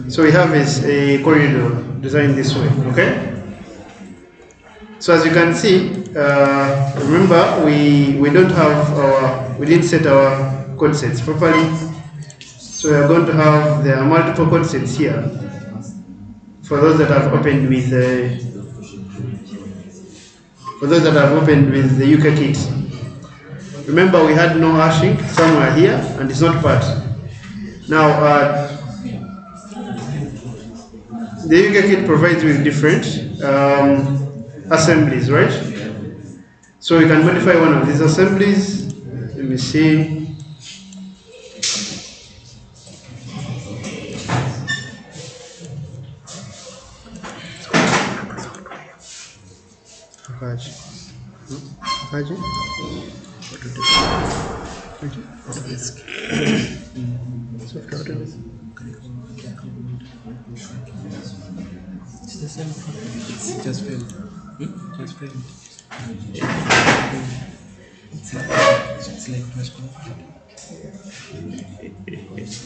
So we have is a corridor designed this way, okay? So as you can see, remember we didn't set our code sets properly. So we are going to have, there are multiple code sets here for those that have opened with the UK kit. Remember we had no hashing somewhere here and it's not part. Now the UK kit provides with different assemblies, right? So we can modify one of these assemblies. Let me see. It's the same problem. It's just failed. Just failed. It's like much complicated. It's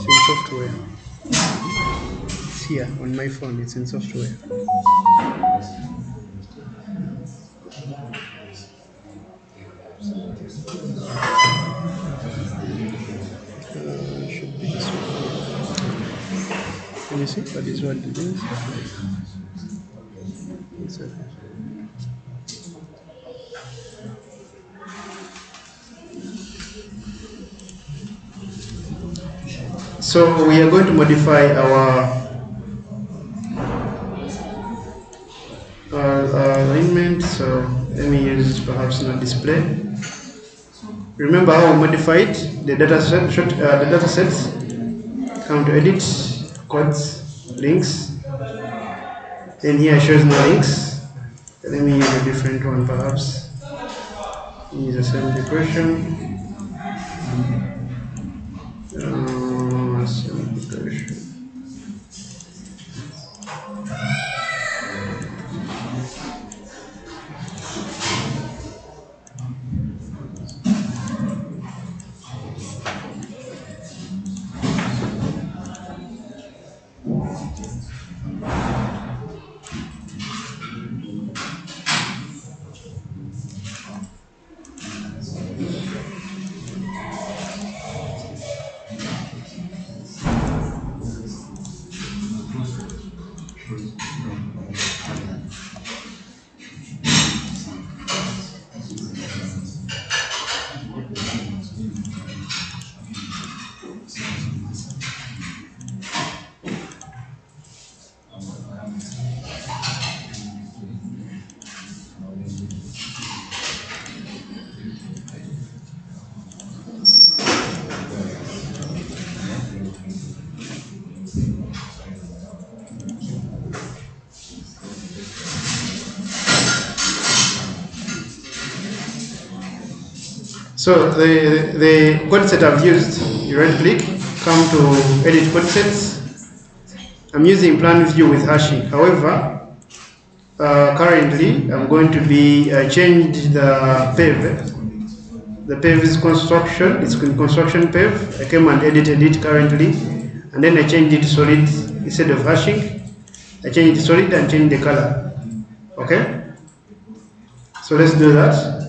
in software. It's here on my phone. It's in software. Should be this one. Can you see what is what it is? So we are going to modify our alignment. So let me use perhaps not display. Remember how we modified the data sets. Come to edit, codes, links. Then here shows no links. Let me use a different one perhaps. Use the same depression. So the code set I've used, you right click, come to edit code sets. I'm using plan view with hashing. However, currently I'm going to be change the PEV is construction. It's construction PEV. I came and edited it currently, and then I changed it to solid instead of hashing. I changed it to solid and changed the color. Okay. So let's do that.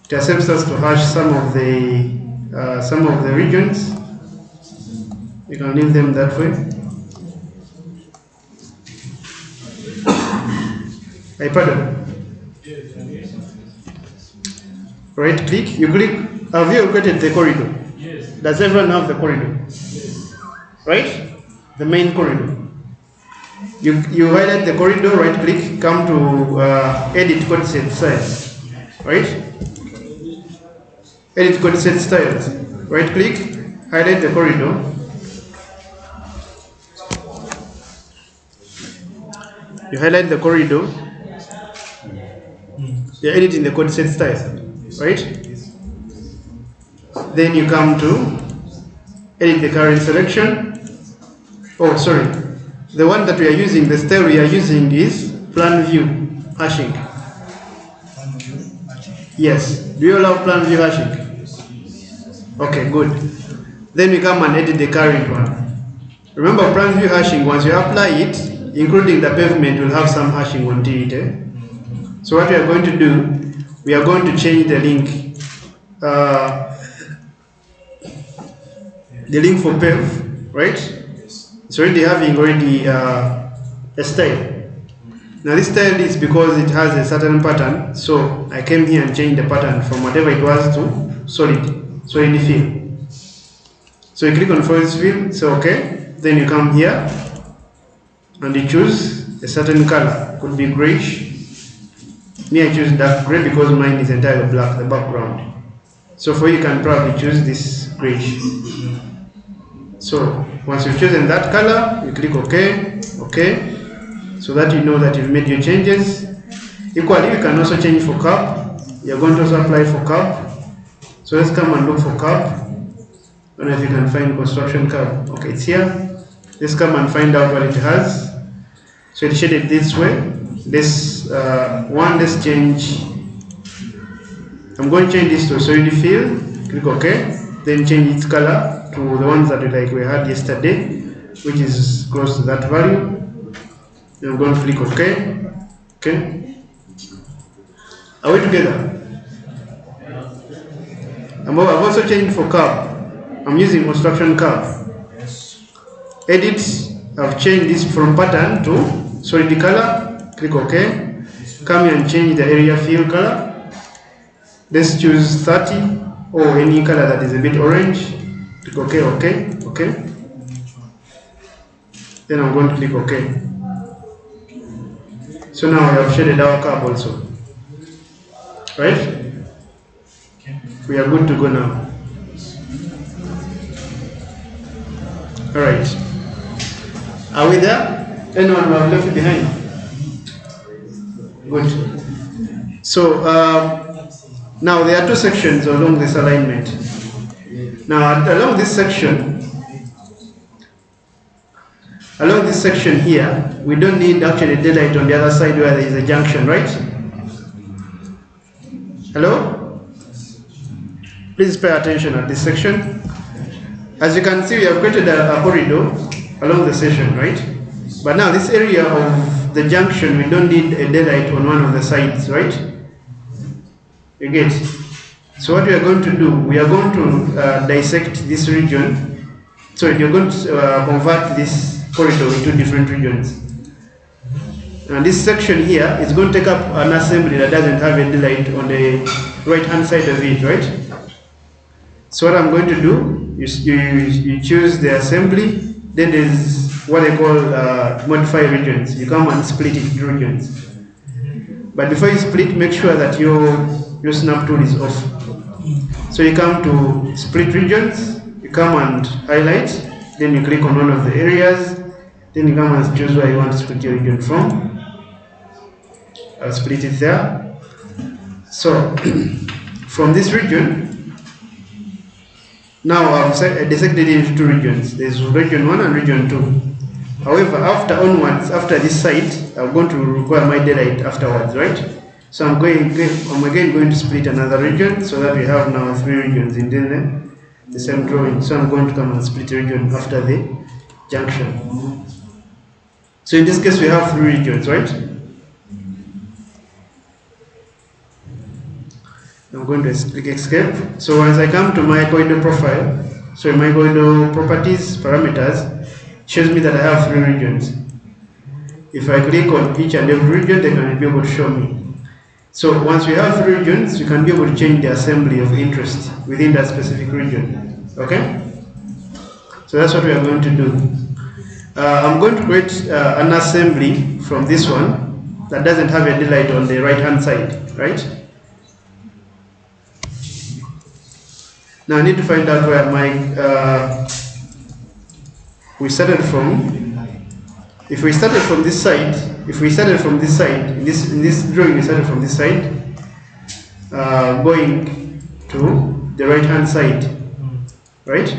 It accepts us to hash some of the regions. You can leave them that way. Pardon. Right click. You click. Have you created the corridor? Yes. Does everyone have the corridor? Yes. Right? The main corridor. You highlight the corridor. Right click. Come to edit code set size. Right? Edit code set styles. Right click, highlight the corridor. You highlight the corridor. You're editing the code set style. Right? Then you come to edit the current selection. Oh, sorry. The one that we are using, the style we are using is plan view hashing. Yes. Do you allow plan view hashing? Okay, good. Then we come and edit the current one. Remember, plan view hashing, once you apply it, including the pavement, will have some hashing onto it. So what we are going to do, we are going to change the link. The link for pave, right? It's already having a style. Now this style is because it has a certain pattern, so I came here and changed the pattern from whatever it was to solid fill. So you click on solid fill, so okay, then you come here and you choose a certain color, could be grayish. Me, I choose dark gray because mine is entirely black, the background. So for you can probably choose this grayish. So once you've chosen that color, you click OK, OK, so that you know that you've made your changes. Equally, you can also change for curve. You're going to also apply for curve. So let's come and look for curve. I don't know if you can find construction curve. Okay, it's here. Let's come and find out what it has. So it's shaded this way. This one, let's change. I'm going to change this to solid fill. Click OK. Then change its color to the ones that we had yesterday, which is close to that value. Then I'm going to click OK. Okay. Are we together? I've also changed for curve. I'm using construction curve. Edit. I've changed this from pattern to solid color. Click OK. Come here and change the area fill color. Let's choose 30 or any color that is a bit orange. Click OK, OK, OK. Then I'm going to click OK. So now we have shaded our curve also. Right? We are good to go now. Alright. Are we there? Anyone who have left behind? Good. So now there are two sections along this alignment. Now along this section here, we don't need actually daylight on the other side where there is a junction, right? Hello? Please pay attention at this section. As you can see, we have created a corridor along the section, right? But now this area of the junction, we don't need a daylight on one of the sides, right? You get? So what we are going to do, we are going to dissect this region. So you're going to convert this corridor into different regions. And this section here is going to take up an assembly that doesn't have a daylight on the right hand side of it, right? So what I'm going to do, you choose the assembly, then there's what they call modify regions. You come and split it into regions. But before you split, make sure that your snap tool is off. So you come to split regions, you come and highlight, then you click on one of the areas, then you come and choose where you want to split your region from. I'll split it there. So from this region, now I've dissected it into two regions. There's region 1 and region 2. However, after this site, I'm going to require my daylight afterwards, right? So I'm again going to split another region so that we have now 3 regions in the same drawing. So I'm going to come and split a region after the junction. So in this case we have 3 regions, right? I'm going to click escape. So once I come to my corridor profile, so in my corridor properties, parameters, it shows me that I have 3 regions. If I click on each and every region, they can be able to show me. So once we have 3 regions, you can be able to change the assembly of interest within that specific region. Okay? So that's what we are going to do. I'm going to create an assembly from this one that doesn't have a daylight on the right hand side, right? Now I need to find out where my we started from. If we started from this side, in this drawing we started from this side, going to the right hand side, right?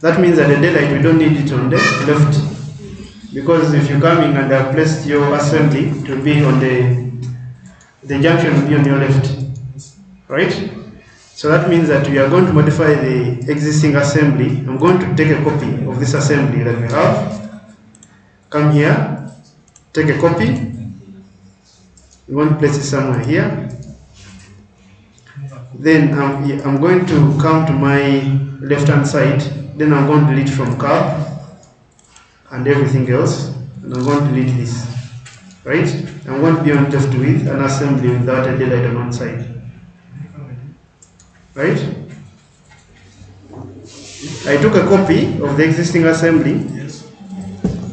That means that the daylight, we don't need it on the left, because if you're coming and have placed your assembly, it will be on the junction will be on your left. right? So that means that we are going to modify the existing assembly. I'm going to take a copy of this assembly that we have. Come here, take a copy. We want to place it somewhere here. Then I'm going to come to my left hand side. Then I'm going to delete from curve and everything else. And I'm going to delete this. Right? I'm going to be on left with an assembly without a daylight on one side. Right? I took a copy of the existing assembly.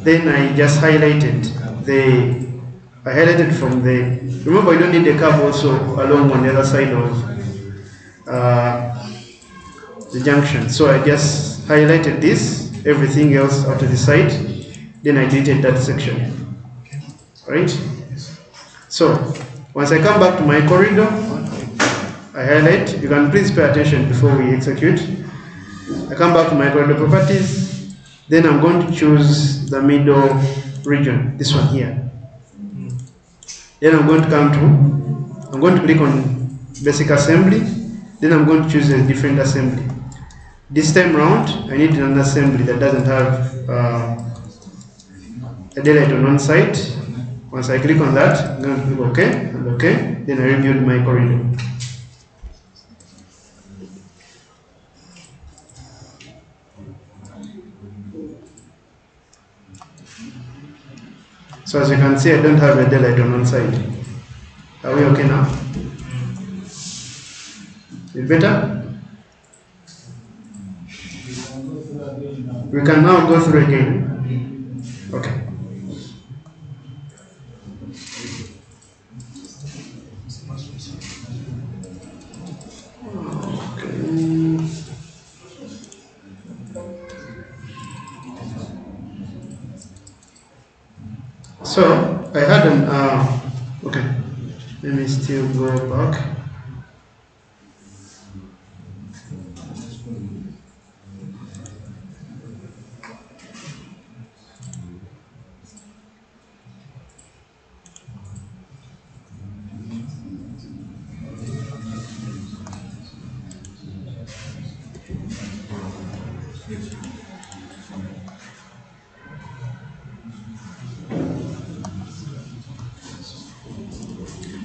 Then I just highlighted from the, remember I don't need the curve also along on the other side of the junction. So I just highlighted this, everything else out to the side. Then I deleted that section. Right? So once I come back to my corridor, I highlight. You can please pay attention before we execute. I come back to my corridor properties. Then I'm going to choose the middle region, this one here. Then I'm going to click on basic assembly. Then I'm going to choose a different assembly. This time round, I need an assembly that doesn't have a daylight on one side. Once I click on that, I'm going to click OK and OK. Then I rebuild my corridor. So as you can see, I don't have a daylight on one side. Are we okay now? Is it better? We can now go through again. Okay. So I had an okay. Let me still go back.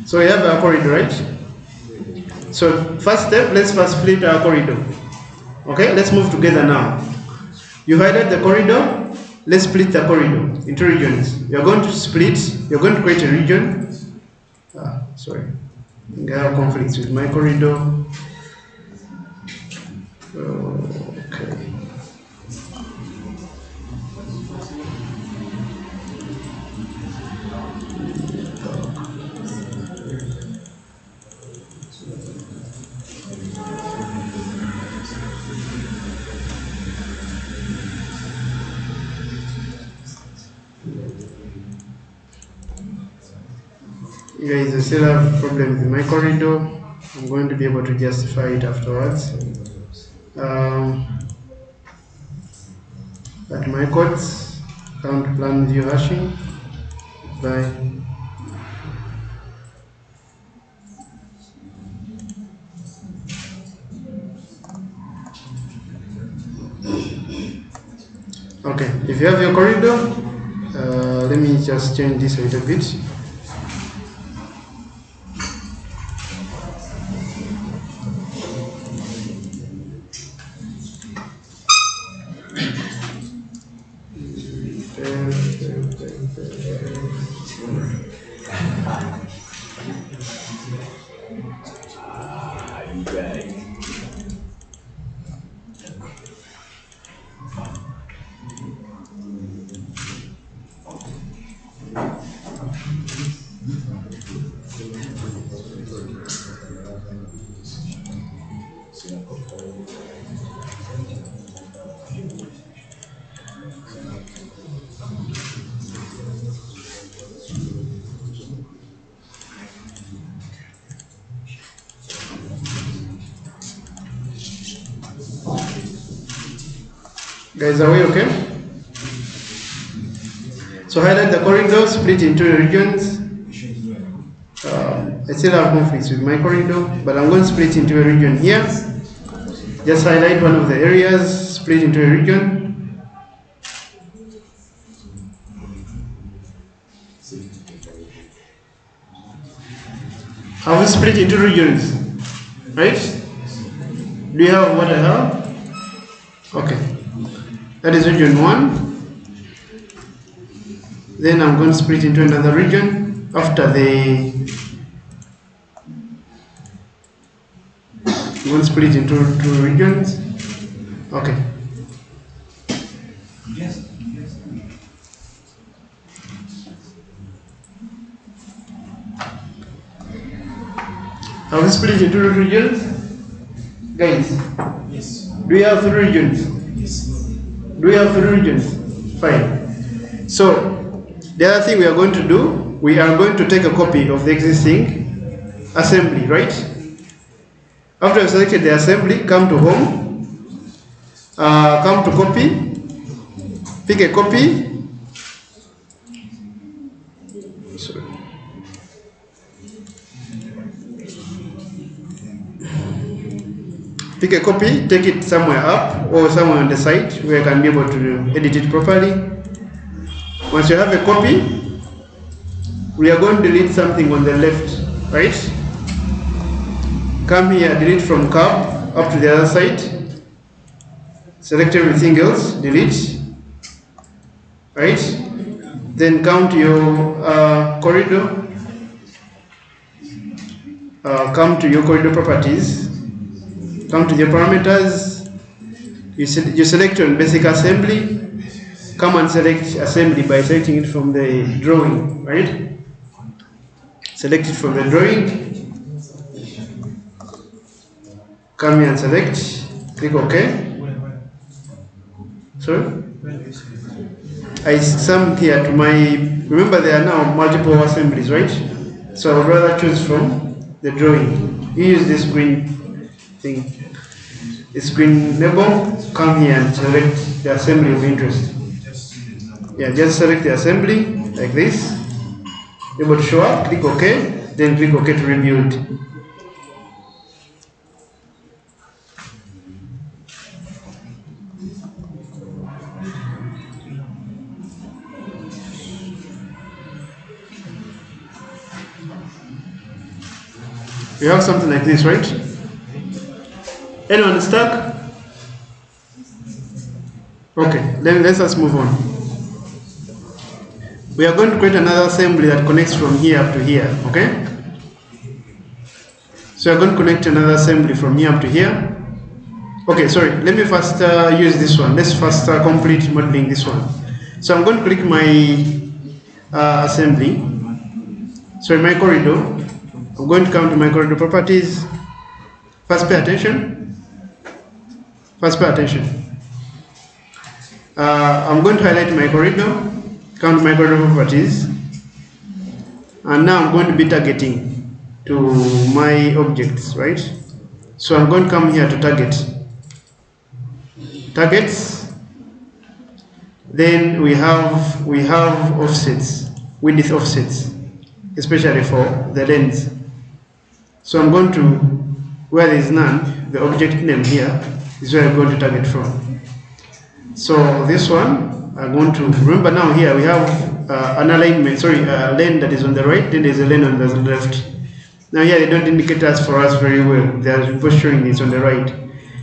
So we have our corridor, right? So first step, let's first split our corridor. Okay, let's move together now. You highlight the corridor, let's split the corridor into regions. You're going to create a region. Sorry, I have conflicts with my corridor. Okay. Guys, I still have a problem with my corridor. I'm going to be able to justify it afterwards. At my codes, count plan view hashing by okay. If you have your corridor, let me just change this a little bit. Guys, are we okay? So highlight the corridor, split into regions. I still have conflicts with my corridor, but I'm going to split into a region here. Just highlight one of the areas, split into a region. Have we split into regions? Right? Do you have what I have? Okay. That is region 1. Then I'm going to split into another region after I'm going to split into 2 regions. Okay. Have we split into 2 regions? Guys? Yes. Do we have 3 regions? Yes. Do we have 3 regions? Fine. So, the other thing we are going to do, we are going to take a copy of the existing assembly, right? After you've selected the assembly, come to home, come to copy, pick a copy. Sorry. Pick a copy, take it somewhere up or somewhere on the side where you can be able to edit it properly. Once you have a copy, we are going to delete something on the left, right? Come here, delete from curve up to the other side. Select everything else, delete, right? Then come to your corridor. Come to your corridor properties. Come to the parameters. You select on basic assembly. Come and select assembly by selecting it from the drawing, right? Select it from the drawing. Come here and select. Click OK. Sorry? I summed here to my. Remember, there are now multiple assemblies, right? So I would rather choose from the drawing. You use this green thing, this green label. Come here and select the assembly of interest. Yeah, just select the assembly like this. Able to show up, click OK, then click OK to rebuild. You have something like this, right? Anyone stuck? Okay, let's just move on. We are going to create another assembly that connects from here up to here, okay? So we're going to connect another assembly from here up to here. Okay, sorry, let me first use this one. Let's first complete modeling this one. So I'm going to click my assembly. So in my corridor, I'm going to come to my corridor properties. First pay attention. First pay attention. I'm going to highlight my corridor. Come to my corridor properties, and now I'm going to be targeting to my objects, right? So I'm going to come here to targets. Then we have offsets, width offsets, especially for the lens. So I'm going to, where there is none, the object name here is where I'm going to target from. So this one, I'm going to remember now here we have an alignment, a lane that is on the right, then there's a lane on the left. Now here they don't indicate us for us very well. They are both showing it's on the right.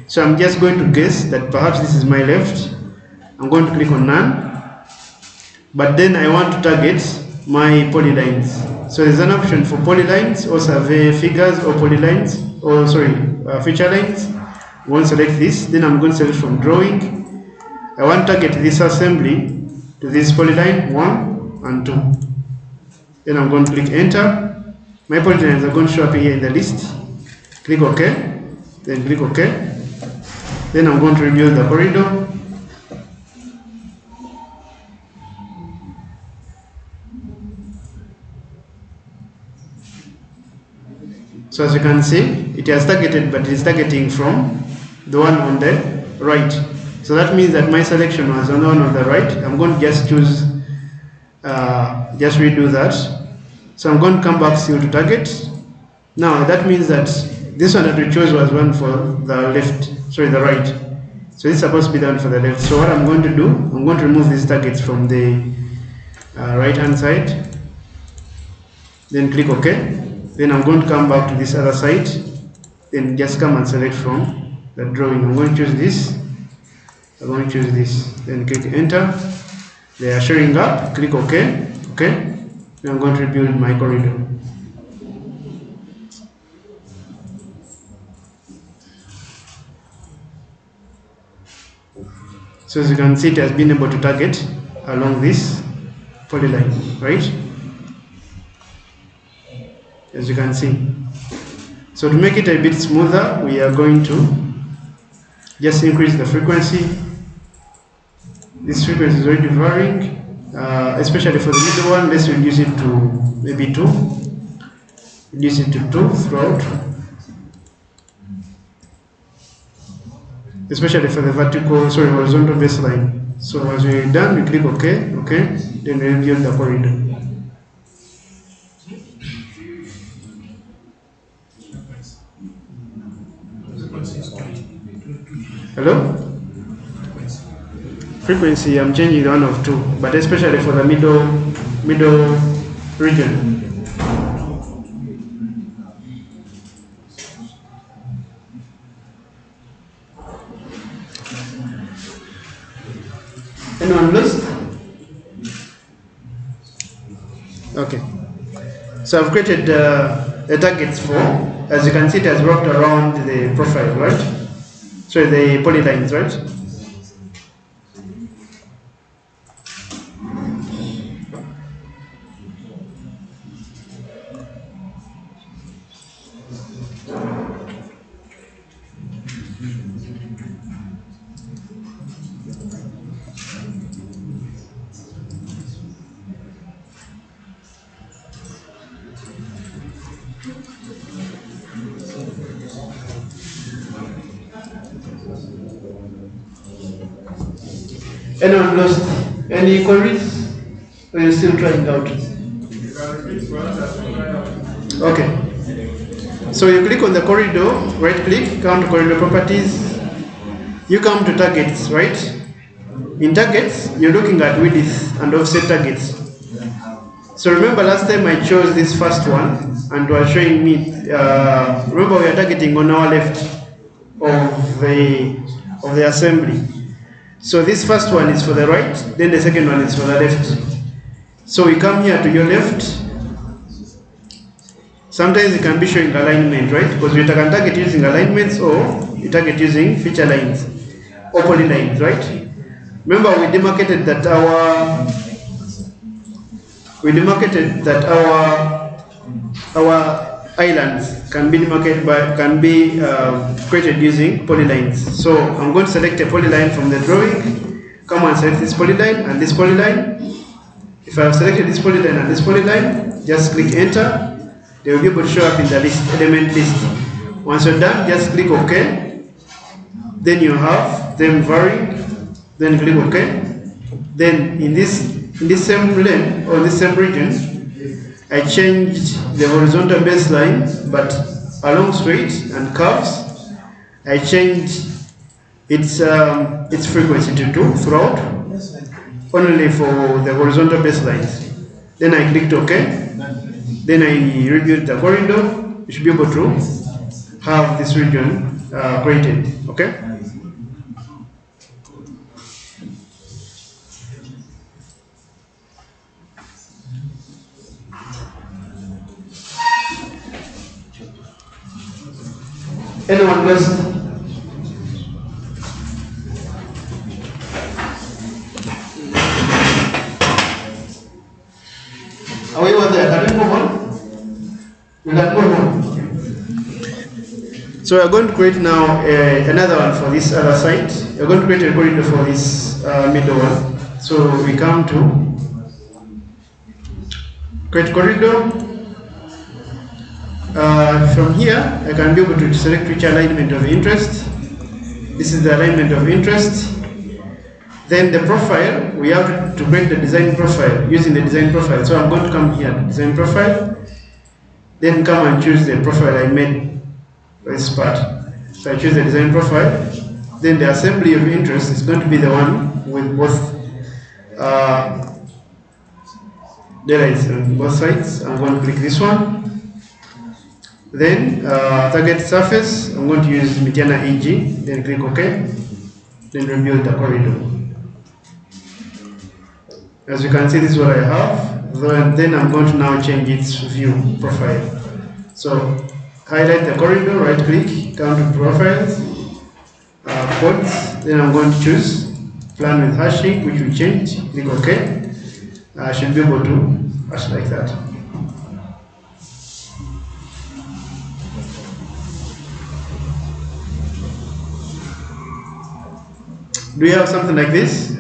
So I'm just going to guess that perhaps this is my left. I'm going to click on none. But then I want to target my polylines. So there's an option for polylines or survey figures or polylines, or feature lines. I want to select this. Then I'm going to select from drawing. I want to target this assembly to this polyline 1 and 2. Then I'm going to click enter. My polylines are going to show up here in the list. Click OK. Then click OK. Then I'm going to rebuild the corridor. So as you can see, it has targeted, but it is targeting from the one on the right. So that means that my selection was on the one on the right. I'm going to just choose, just redo that. So I'm going to come back still to target. Now that means that this one that we chose was one for the left, sorry, the right. So this is supposed to be the one for the left. So what I'm going to do, I'm going to remove these targets from the right hand side, then click OK. Then I'm going to come back to this other side, then just come and select from the drawing. I'm going to choose this, I'm going to choose this, then click enter. They are showing up, click OK, okay. Then I'm going to rebuild my corridor. So as you can see, it has been able to target along this polyline, right? As you can see. So to make it a bit smoother, we are going to just increase the frequency. This frequency is already varying, especially for the middle one. Let's reduce it to maybe 2. Reduce it to 2 throughout. Especially for the horizontal baseline. So as we're done, we click OK, OK, then we review the corridor. Hello? Frequency, I'm changing the one of 2, but especially for the middle region. Anyone lost? Okay. So I've created a targets for, as you can see, it has worked around the profile, right? So the polylines, right? Anyone lost any queries? Or are you still trying out? Okay. So you click on the corridor, right click, come to corridor properties. You come to targets, right? In targets, you're looking at width and offset targets. So remember last time I chose this first one and was showing me, remember we are targeting on our left of the assembly. So this first one is for the right, then the second one is for the left. So we come here to your left. Sometimes it can be showing alignment, right? Because we can target using alignments or you target using feature lines or polylines, right? Remember we demarcated that our islands can be demarcated created using polylines. So I'm going to select a polyline from the drawing, come and select this polyline and this polyline. If I have selected this polyline and this polyline, just click enter. They will be able to show up in the element list. Once you're done, just click OK. Then you have them varying. Then click OK. Then in this same lane or this same region, I changed the horizontal baseline, but along straight and curves, I changed its frequency to 2 throughout, only for the horizontal baselines. Then I clicked OK. Then I rebuilt the corridor. You should be able to have this region created. Okay. Anyone lost? Are we over there? Can we move on? We can move on. So we're going to create now another one for this other side. We're going to create a corridor for this middle one. So we come to create corridor. From here, I can be able to select which alignment of interest. This is the alignment of interest. Then the profile, we have to create the design profile using the design profile. So I'm going to come here to design profile. Then come and choose the profile I made for this part. So I choose the design profile. Then the assembly of interest is going to be the one with both daylights on both sides. I'm going to click this one. Then target surface, I'm going to use Mediana EG. Then click OK. Then rebuild the corridor. As you can see, this is what I have. Then I'm going to now change its view profile. So highlight the corridor, right click, come to profiles, codes. Then I'm going to choose plan with hashing, which we changed. Click OK. I should be able to hash like that. Do you have something like this?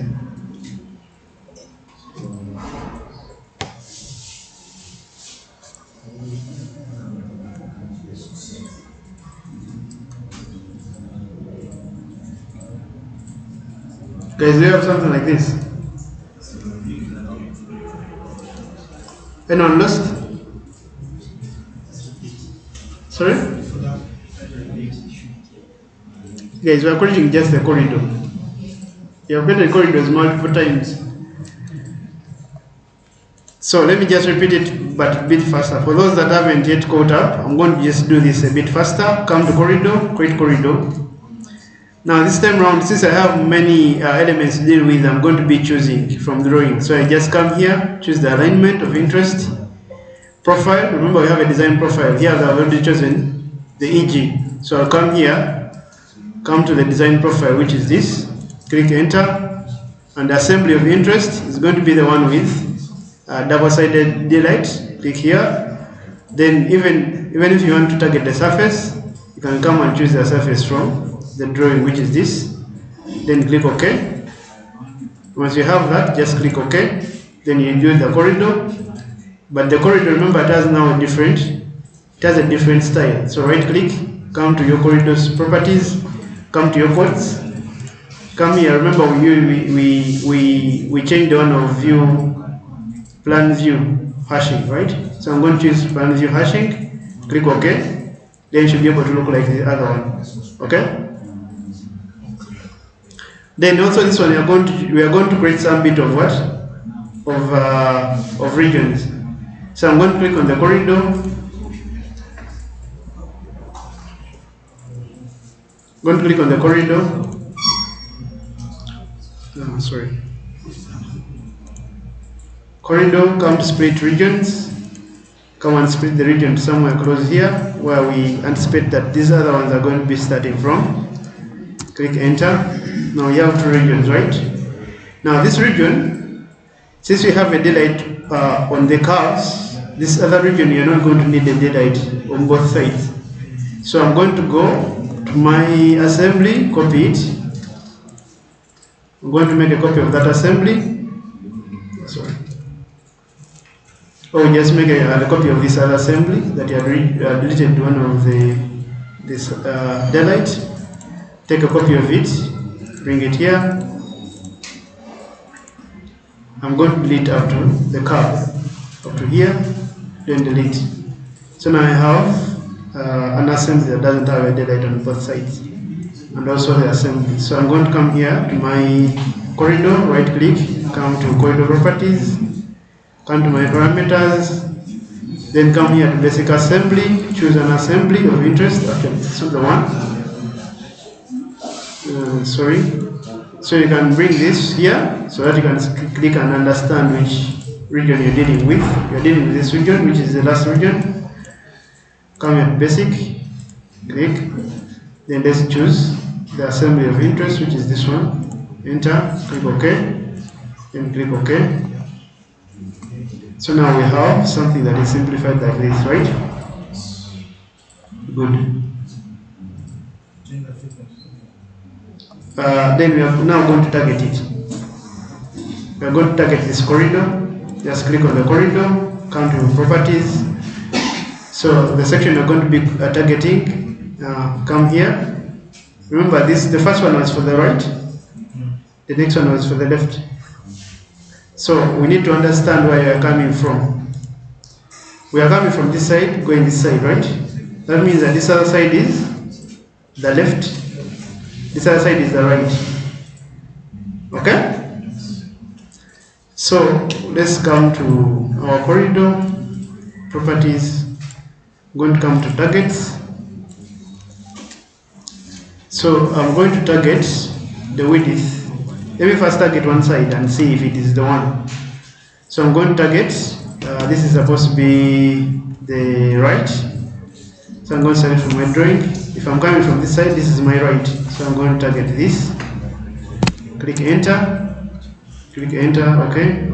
Guys, do you have something like this? Anyone lost? Sorry? Guys, we are creating just the corridor. You have created corridors multiple times. So let me just repeat it, but a bit faster. For those that haven't yet caught up, I'm going to just do this a bit faster. Come to corridor, create corridor. Now this time around, since I have many elements to deal with, I'm going to be choosing from drawing. So I just come here, choose the alignment of interest, profile. Remember we have a design profile. Here I've already chosen the EG. So I'll come here, come to the design profile, which is this. Click enter, and the assembly of interest is going to be the one with double-sided daylight. Click here. Then even if you want to target the surface, you can come and choose the surface from the drawing, which is this. Then click OK. Once you have that, just click OK. Then you use the corridor. But the corridor, remember, it has now a different style. So right click, come to your corridor's properties, come to your codes, come here. Remember we changed the one of view, plan view hashing, right? So I'm going to choose plan view hashing, click OK. Then you should be able to look like the other one. Okay? Then also this one we are going to create some bit of what? Of regions. So I'm going to click on the corridor. I'm going to click on the corridor. Sorry. Corridor, come to split regions. Come and split the region somewhere close here where we anticipate that these other ones are going to be starting from. Click enter. Now you have two regions, right? Now this region, since we have a daylight on the curves, this other region you're not going to need a daylight on both sides. So I'm going to go to my assembly, copy it. I'm going to make a copy of that assembly. Sorry. Or just make a copy of this other assembly that you have deleted one of this daylight. Take a copy of it, bring it here. I'm going to delete up to the curve, up to here, then delete. So now I have an assembly that doesn't have a daylight on both sides, and also the assembly. So I'm going to come here to my corridor, right click, come to corridor properties, come to my parameters, then come here to basic assembly, choose an assembly of interest. Actually, this is the one. Sorry. So you can bring this here so that you can click and understand which region you're dealing with. You're dealing with this region, which is the last region. Come here to basic, click, then let's choose the assembly of interest, which is this one. Enter, click OK, then click OK. So now we have something that is simplified like this, right? Good. Then we are now going to target it. We are going to target this corridor. Just click on the corridor, come to properties. So the section you're going to be targeting, come here. Remember this, the first one was for the right, the next one was for the left. So we need to understand where you are coming from. We are coming from this side, going this side, right? That means that this other side is the left, this other side is the right. Okay? So let's come to our corridor, properties. I'm going to come to targets. So I'm going to target the width. Let me first target one side and see if it is the one. So I'm going to target, this is supposed to be the right. So I'm going to select from my drawing. If I'm coming from this side, this is my right. So I'm going to target this. Click enter. Click enter, okay.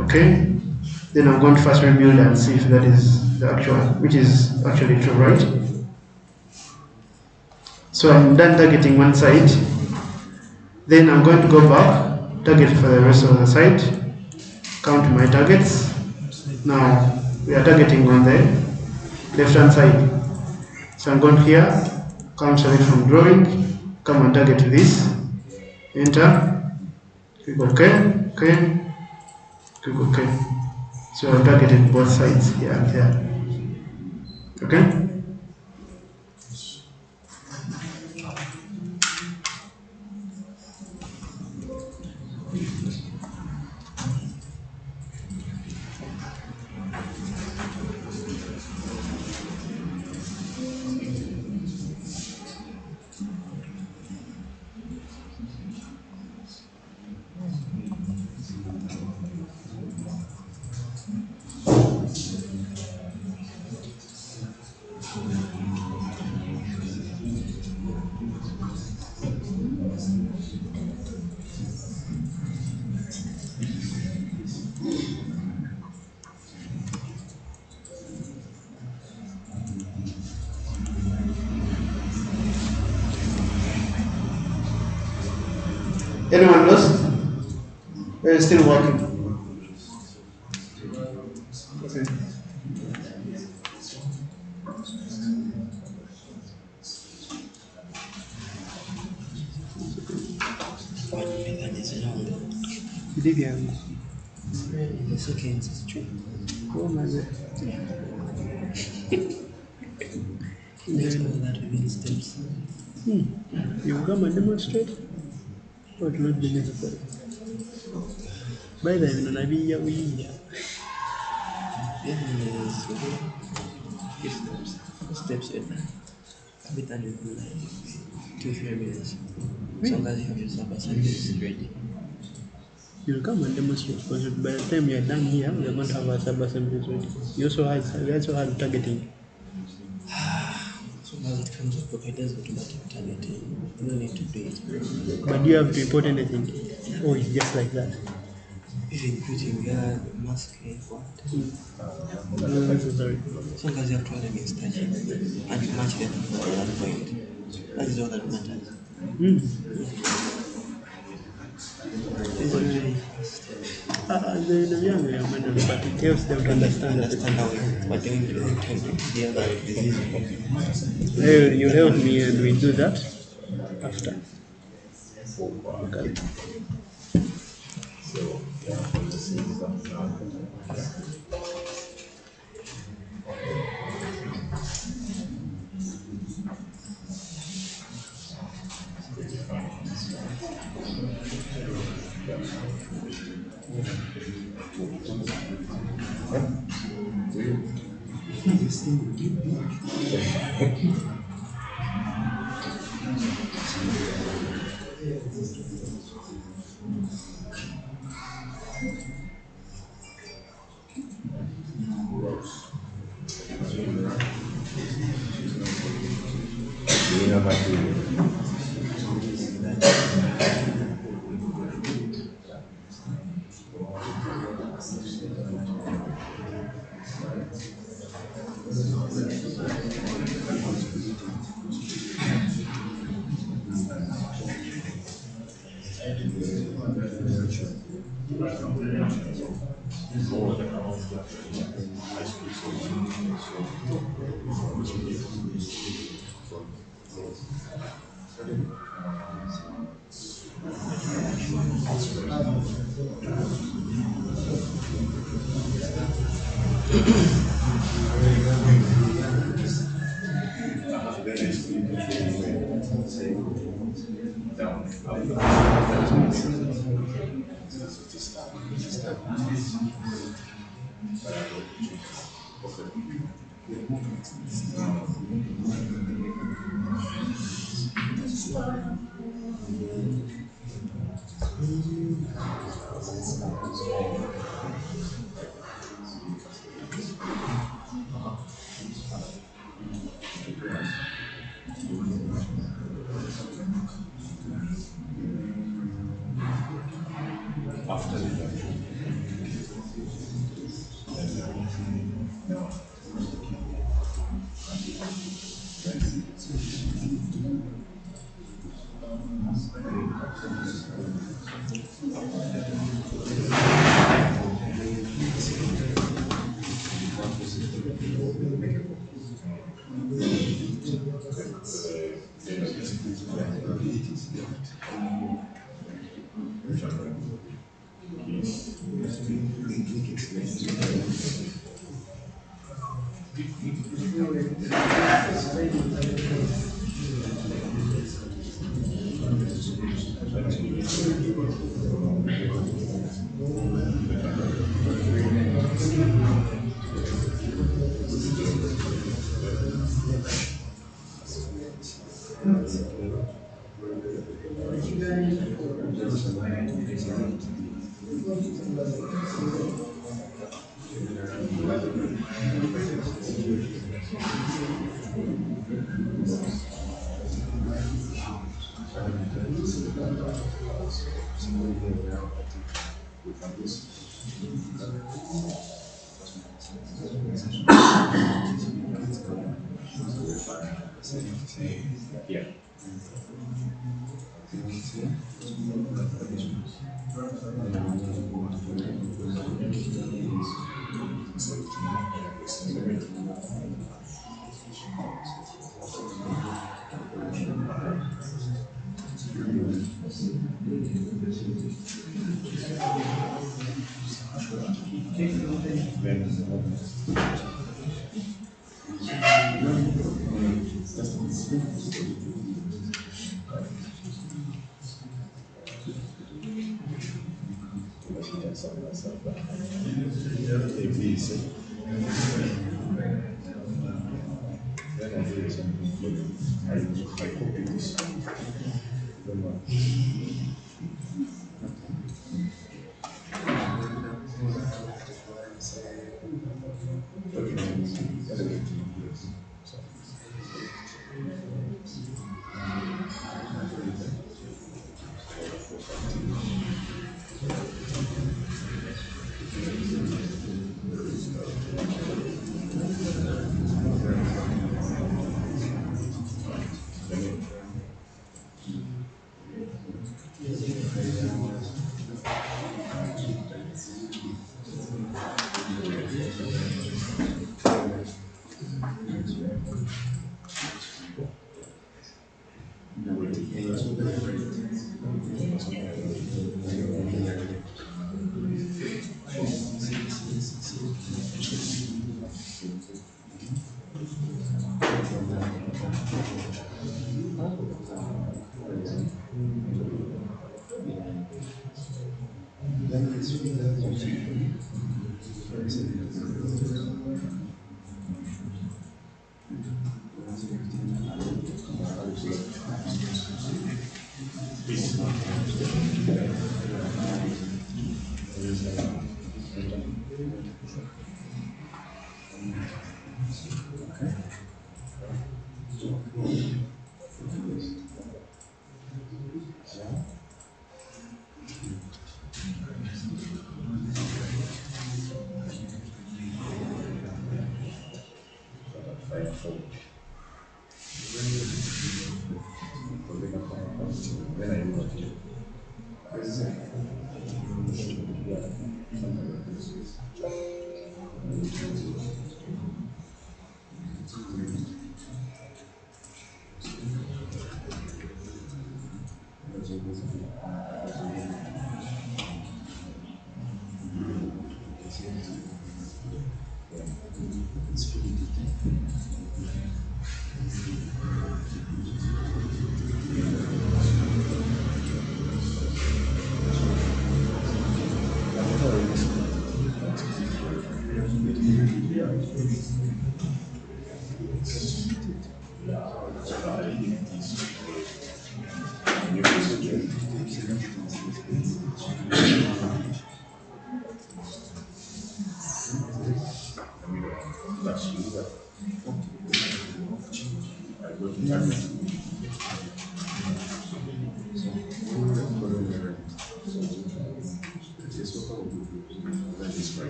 Then I'm going to first rebuild and see if that is the actual, which is actually true, right? So I'm done targeting one side. Then I'm going to go back, target for the rest of the side, count my targets. Now we are targeting on the left hand side. So I'm going here, come select from drawing, come and target this, enter, click OK, click OK. So I've targeted both sides here and here. Okay? Anyone lost? Or is still working? Okay. The second straight. Oh my God. Let's call that within steps. You will come and demonstrate? Or it will not be necessary? By the way, we Steps in. I'll be done within like 2-3 minutes. As long as you have your sub-assemblies ready. You'll come and demonstrate because by the time you're done here, we're going to have our sub-assemblies ready. We also have targeting. So as it comes up, okay, there's automatic targeting. You don't need to do it. But do you have to report anything? Or it's just like that? Even putting guard, masking, what? No necessary. As long as you have to element staging and you match them at that point. That is all that matters. It's very fast. But it helps them to understand that. How we're doing to deal with disease. You help me and we do that after. Okay.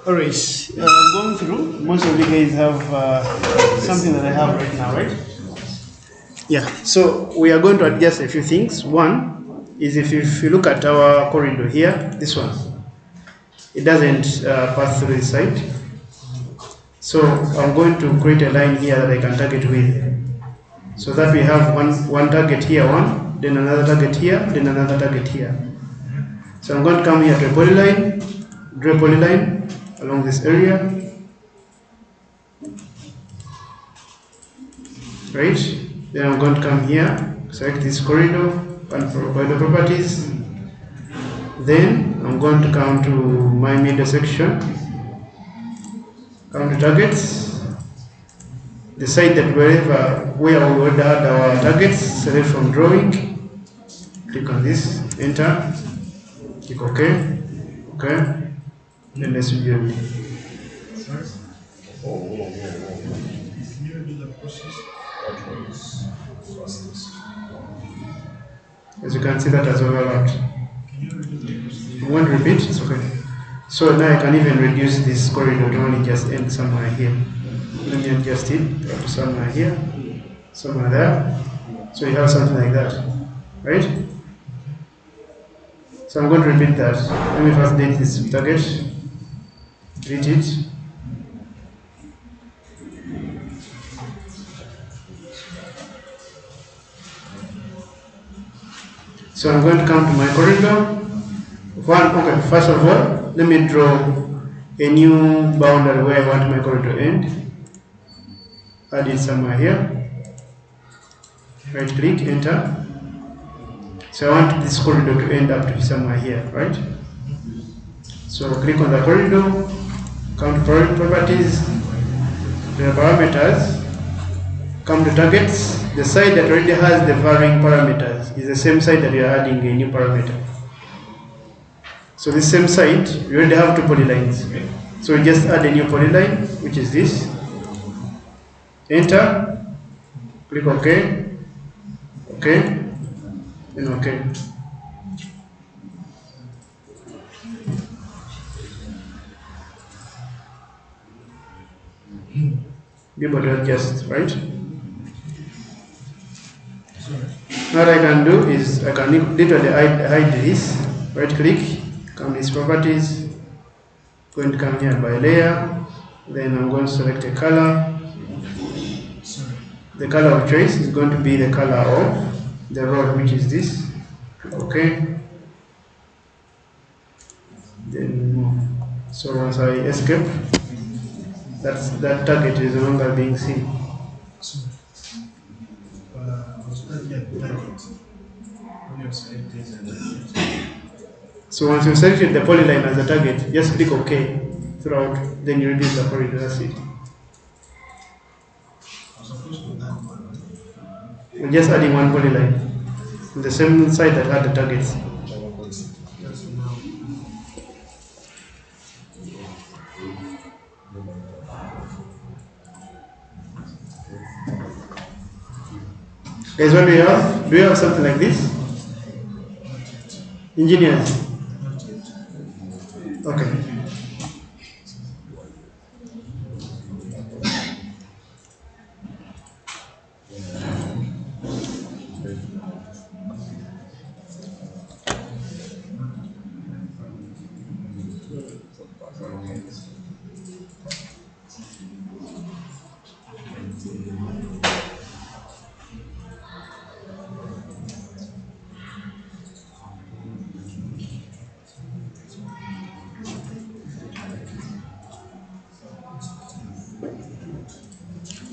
Alright, going through, most of you guys have something that I have right now, right? Yeah, so we are going to adjust a few things. One is if you look at our corridor here, this one, it doesn't pass through the side. So I'm going to create a line here that I can target with. So that we have one target here, one, then another target here, then another target here. So I'm going to come here to a polyline, draw a polyline along this area, right? Then I'm going to come here, select this corridor, and provide the properties. Then I'm going to come to my middle section, come to targets, decide that where we would add our targets, select from drawing, click on this, enter, click OK, OK, then let's view. As you can see, that has overlapped. I'm going to repeat, it's okay. So now I can even reduce this corridor to only just end somewhere here. Let me adjust it to somewhere here, somewhere there. So you have something like that, right? So I'm going to repeat that. Let me first delete this target, delete it. So I'm going to come to my corridor. Okay, first of all, let me draw a new boundary where I want my corridor to end. Add it somewhere here. Right click, enter. So I want this corridor to end up to somewhere here, right? So click on the corridor, come to properties, the parameters, come to targets. The side that already has the varying parameters is the same side that you are adding a new parameter. So this same side, we already have two polylines. So we just add a new polyline, which is this. Enter, click OK, OK, and OK. Be able to adjust, right? What I can do is I can literally hide this, right click, come to these properties, going to come here by layer, then I'm going to select a color. The color of choice is going to be the color of the rod, which is this. Okay. Then move. So once I escape, that target is no longer being seen. So once you selected the polyline as a target, just click OK throughout, then you reduce the corridor, that's it. We're just adding one polyline on the same side that had the targets. Guys, what do we have? Do we have something like this? Engineers? Okay.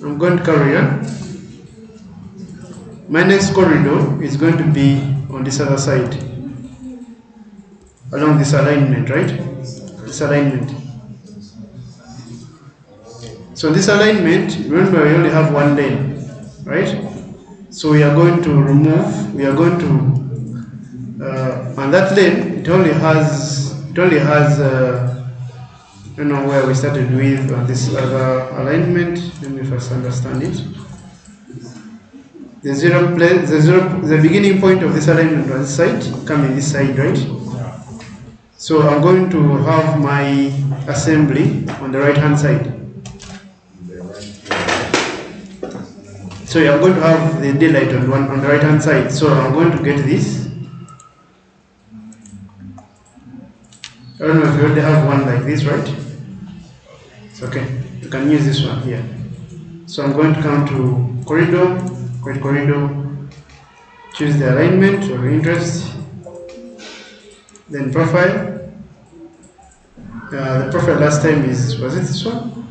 I'm going to carry on. My next corridor is going to be on this other side, along this alignment, right? this alignment. So this alignment, remember we only have one lane, right? So we are going to remove, we are going to, on that lane, it only has, I don't know where we started with on this other alignment. Let me first understand it. The beginning point of this alignment on this side, coming this side, right? So I'm going to have my assembly on the right hand side. So I'm going to have the daylight on the right hand side. So I'm going to get this. I don't know if you already have one like this, right? It's okay. You can use this one here. So I'm going to come to corridor, create corridor, choose the alignment of interest, then profile. The profile last time was it this one?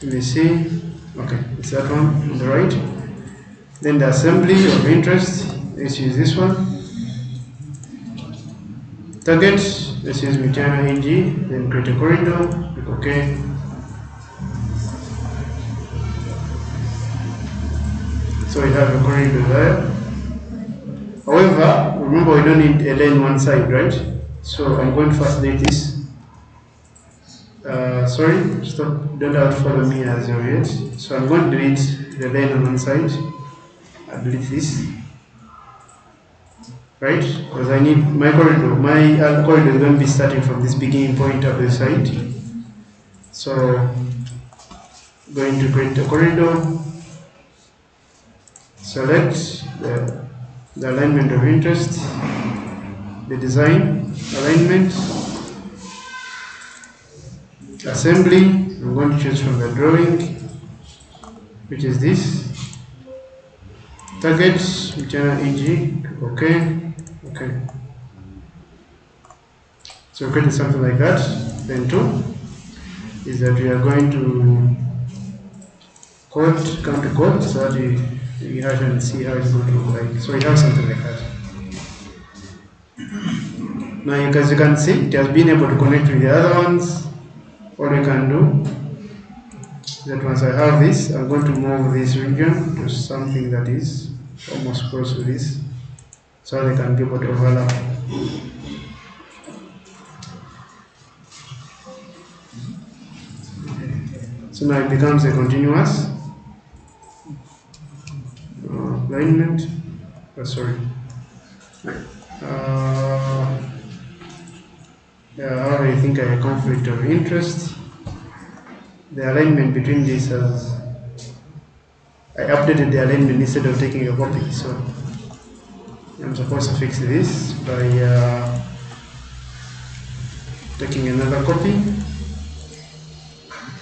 Let me see. Okay, it's that one on the right. Then the assembly of interest, let's use this one. Target, let's use Mutana NG, then create a corridor, click OK. So we have a corridor there. However, remember we don't need a lane one side, right? So I'm going to first delete this. Sorry, stop, don't have to follow me as you yet. So I'm going to delete the lane on one side. I'll delete this. Right? Because I need my corridor. My corridor is going to be starting from this beginning point of the side. So going to create a corridor. Select the alignment of interest, the design, alignment, assembly. I'm going to choose from the drawing, which is this. Target, channel EG, okay. So create something like that. Then 2 is that we are going to come to code so that you have and see how it's going to look like. So we have something like that. Now, as you can see, it has been able to connect with the other ones. All we can do is that once I have this, I'm going to move this region to something that is almost close to this, so they can be able to overlap. So now it becomes a continuous alignment. Sorry. Yeah, I think I have a conflict of interest. The alignment between these has, I updated the alignment instead of taking a copy, so I'm supposed to fix this by taking another copy.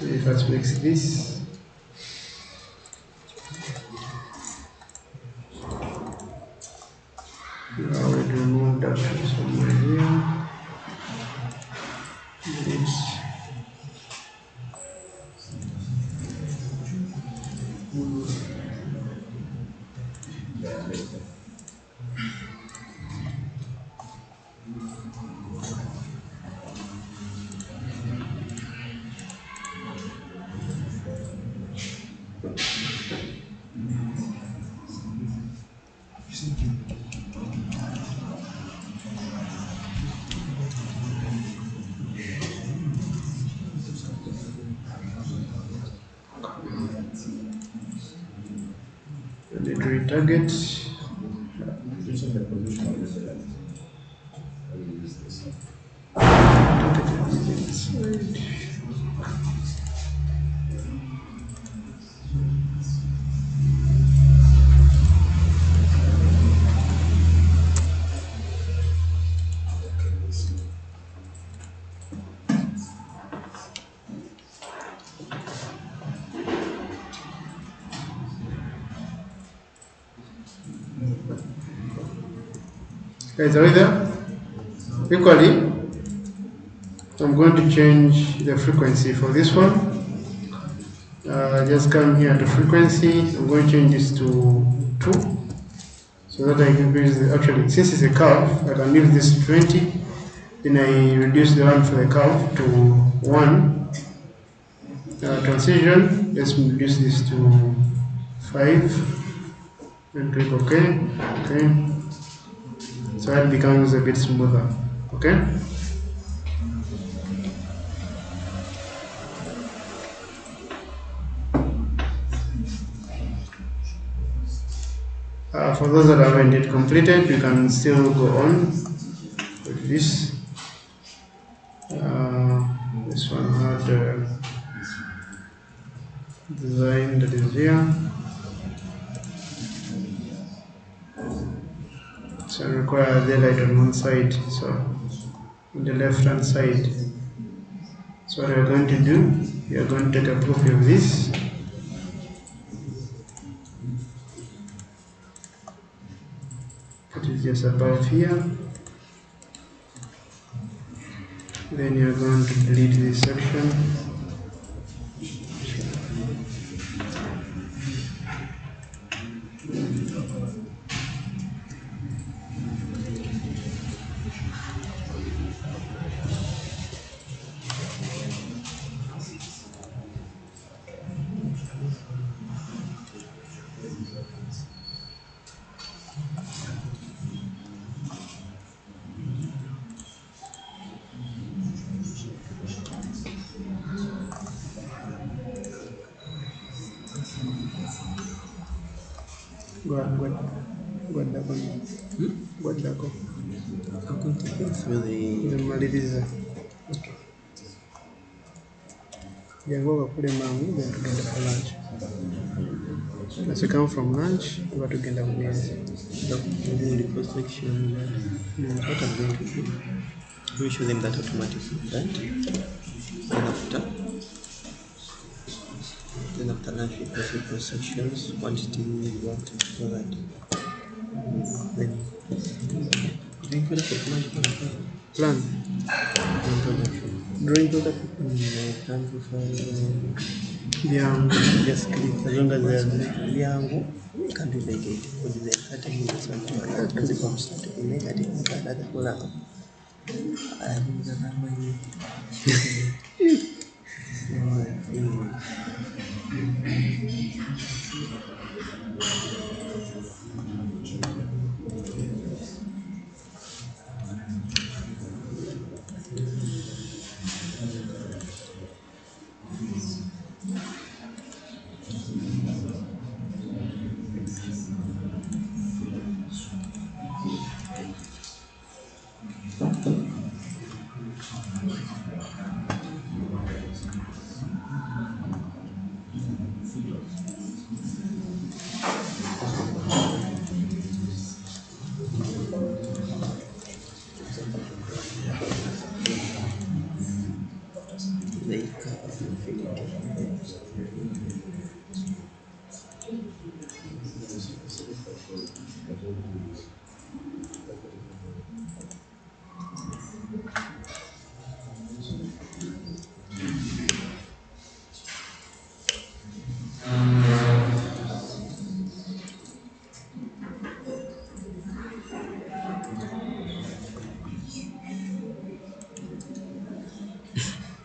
If I fix this. Now we remove that somewhere here. This. Target. Guys, are we there? Equally, I'm going to change the frequency for this one. Just come here to frequency. I'm going to change this to 2 so that I can increase the, actually, since it's a curve, I can leave this to 20 Then I reduce the one for the curve to 1. Transition, let's reduce this to 5 and click OK. Okay, so that becomes a bit smoother. Okay. For those that haven't yet completed, you can still go on with this. This one had design that is here. So I require the light on one side, so on the left hand side. So what we're going to do, we are going to take a copy of this. Put it just above here. Then you're going to delete this section. I'm going to go through the. Okay. Jango bakule mangu then tugenda for lunch. As we come from lunch, we are tugenda mu mezi. Doing the cross section. What I'm going to do, let me show them that automatically, right? Then after lunch we go through cross sections. Quantity we want to show that. Then drawing product automatically. Plan. Drawing product. Plan profile. Just click as long as they are. We can do negative because there's certain minutes on the as a constant to be negative and another column. I have the number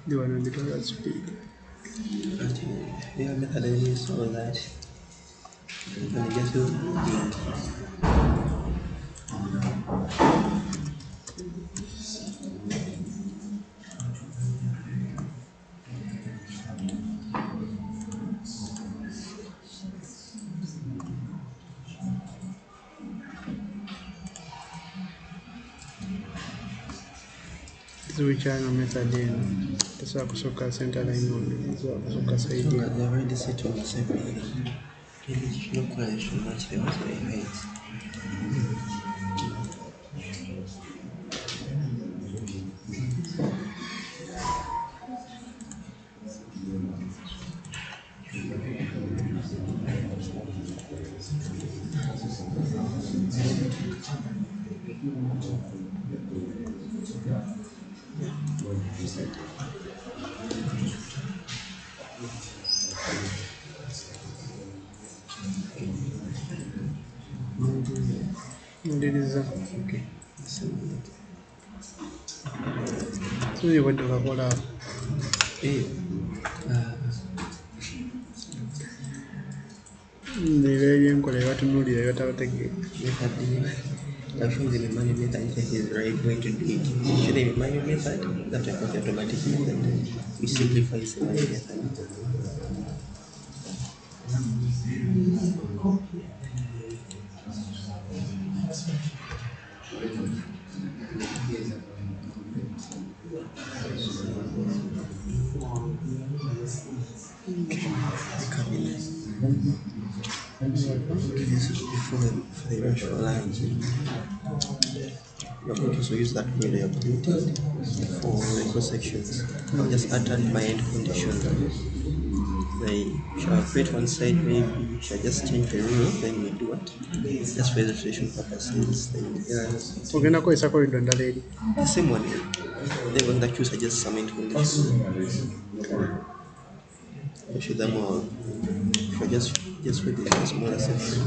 You want a little at speed. They are method is so that you can just do Which are method in the Sakusoka center line on the Sakusoka side. they are already set on the same line. Maybe no correlation match them as their heights. It is Okay. So you went to Kakola. I've shown them a manual method if is right way to do it. Show them a manual method, that type of automatic method, which simplifies the manual method. This is for the virtual lines. We're going to also use that way they have created for the cross sections. I'll just add my end condition. They shall create one side, maybe we shall just change the rule, then we do what? Just for illustration purposes. We're going to corridor and the same one. Then when that you suggest some end conditions. I show them all. If I just with the smaller section,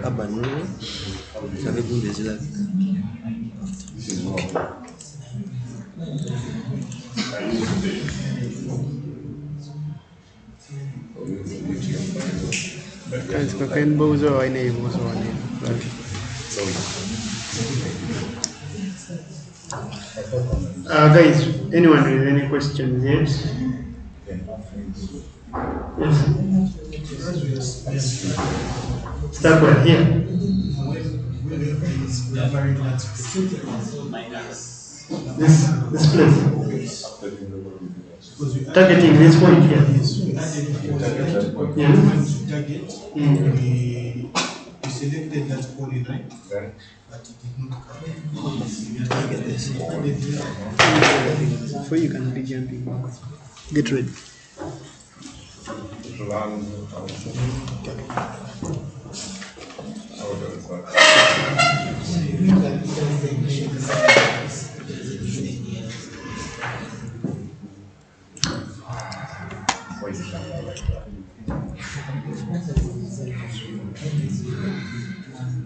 urban rural, so we do this like. Guys, anyone with any questions? Yes. Yes. Start with here. This place. Targeting this point here. Yeah. We selected that polyline, but it did not So you can be jumping. Get ready.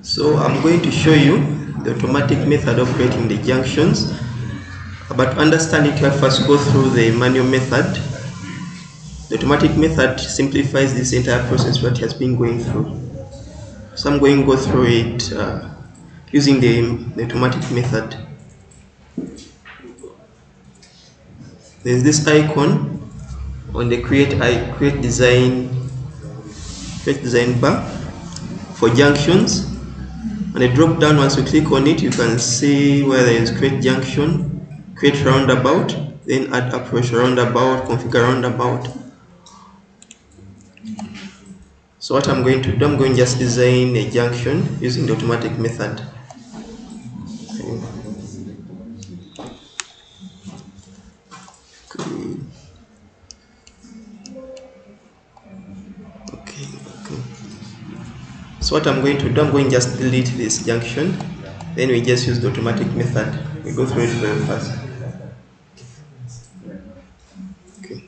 So I'm going to show you the automatic method of creating the junctions. But to understand it, you first go through the manual method. The automatic method simplifies this entire process what has been going through. So I'm going to go through it using the automatic method. There's this icon on the create design bar for junctions. On the drop down, once you click on it, you can see where there is create junction, create roundabout, then add approach roundabout, configure roundabout. So what I'm going to do, I'm going to just design a junction using the automatic method. Okay. So what I'm going to do, I'm going to just delete this junction. Then we just use the automatic method. We go through it very fast. Okay.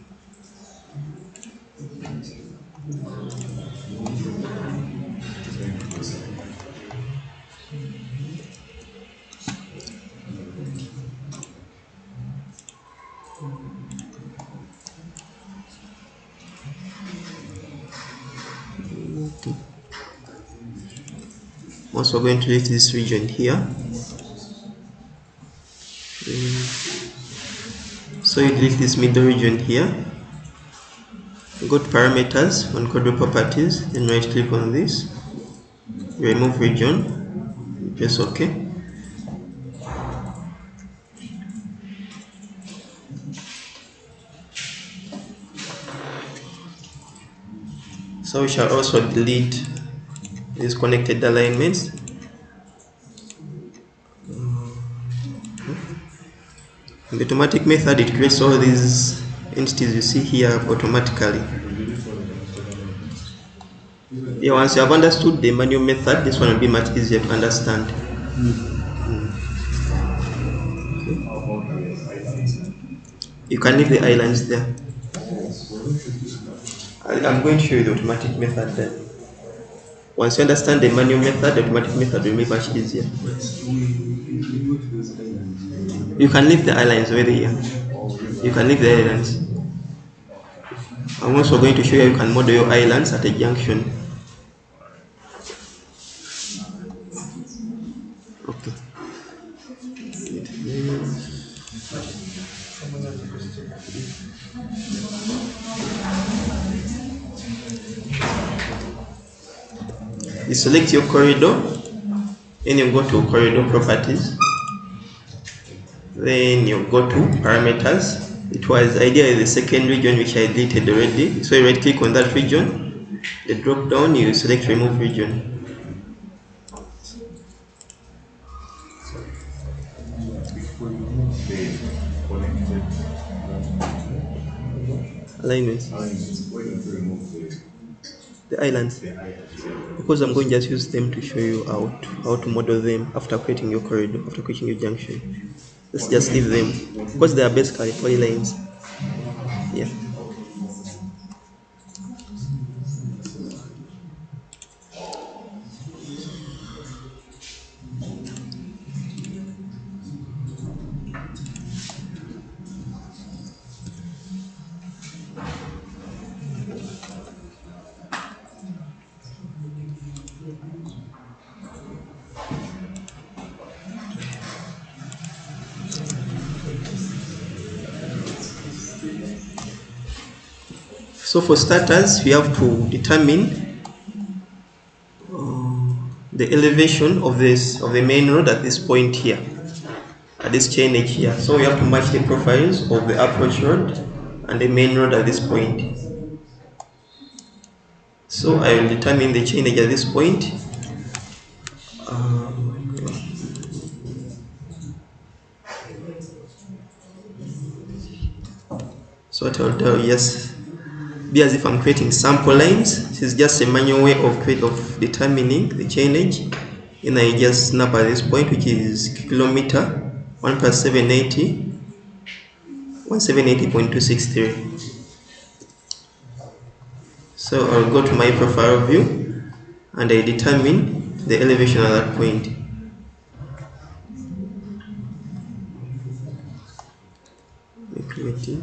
Also going to leave this region here. So you delete this middle region here. Go to parameters on corridor properties, then right click on this, remove region, press OK. So we shall also delete these connected alignments. In the automatic method, it creates all these entities you see here automatically. Yeah, once you have understood the manual method, this one will be much easier to understand. Okay. You can leave the islands there. I'm going to show you the automatic method then. Once you understand the manual method, the automatic method will be much easier. You can leave the islands over here. you can leave the islands. I'm also going to show you can model your islands at a junction. Okay. You select your corridor, then you go to corridor properties, then you go to parameters. It was ideally the second region which I deleted already, so you right click on that region, the drop down, you select remove region. Alignments. The islands. Because I'm going to just use them to show you how to model them after creating your corridor, after creating your junction. Let's just leave them because they are basically polylines. Yeah. So for starters, we have to determine the elevation of the main road at this point here, at this chain edge here. So we have to match the profiles of the approach road and the main road at this point. So I will determine the chain edge at this point. So what I'll do, yes, be as if I'm creating sample lines. This is just a manual way of determining the chain edge. And I just snap at this point, which is kilometer 1 plus 780, 170.263. So I'll go to my profile view and I determine the elevation at that point. Let me create it.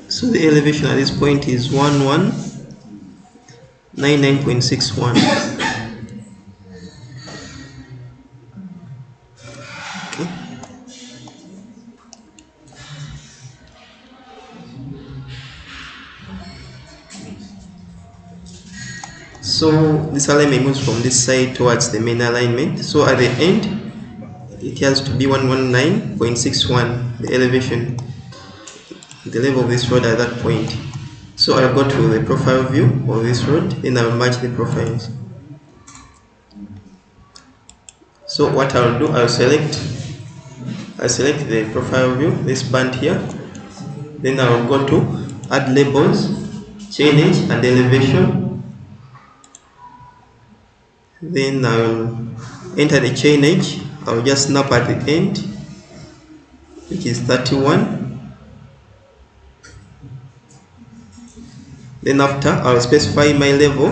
So the elevation at this point is 1199.61. Okay. So this alignment moves from this side towards the main alignment. So at the end, it has to be 119.61, the elevation. the level of this rod at that point. So I'll go to the profile view of this rod, then I'll match the profiles. So what I'll do, I'll select the profile view, this band here, then I'll go to add labels, chain edge and elevation, then I'll enter the chain edge. I'll just snap at the end, which is 31. Then after, I'll specify my level,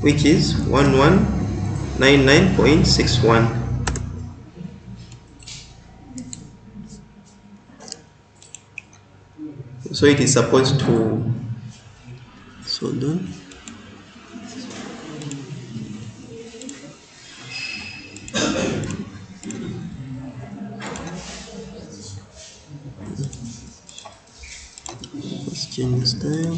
which is 1199.61. So it is supposed to, so done. Let's change the style.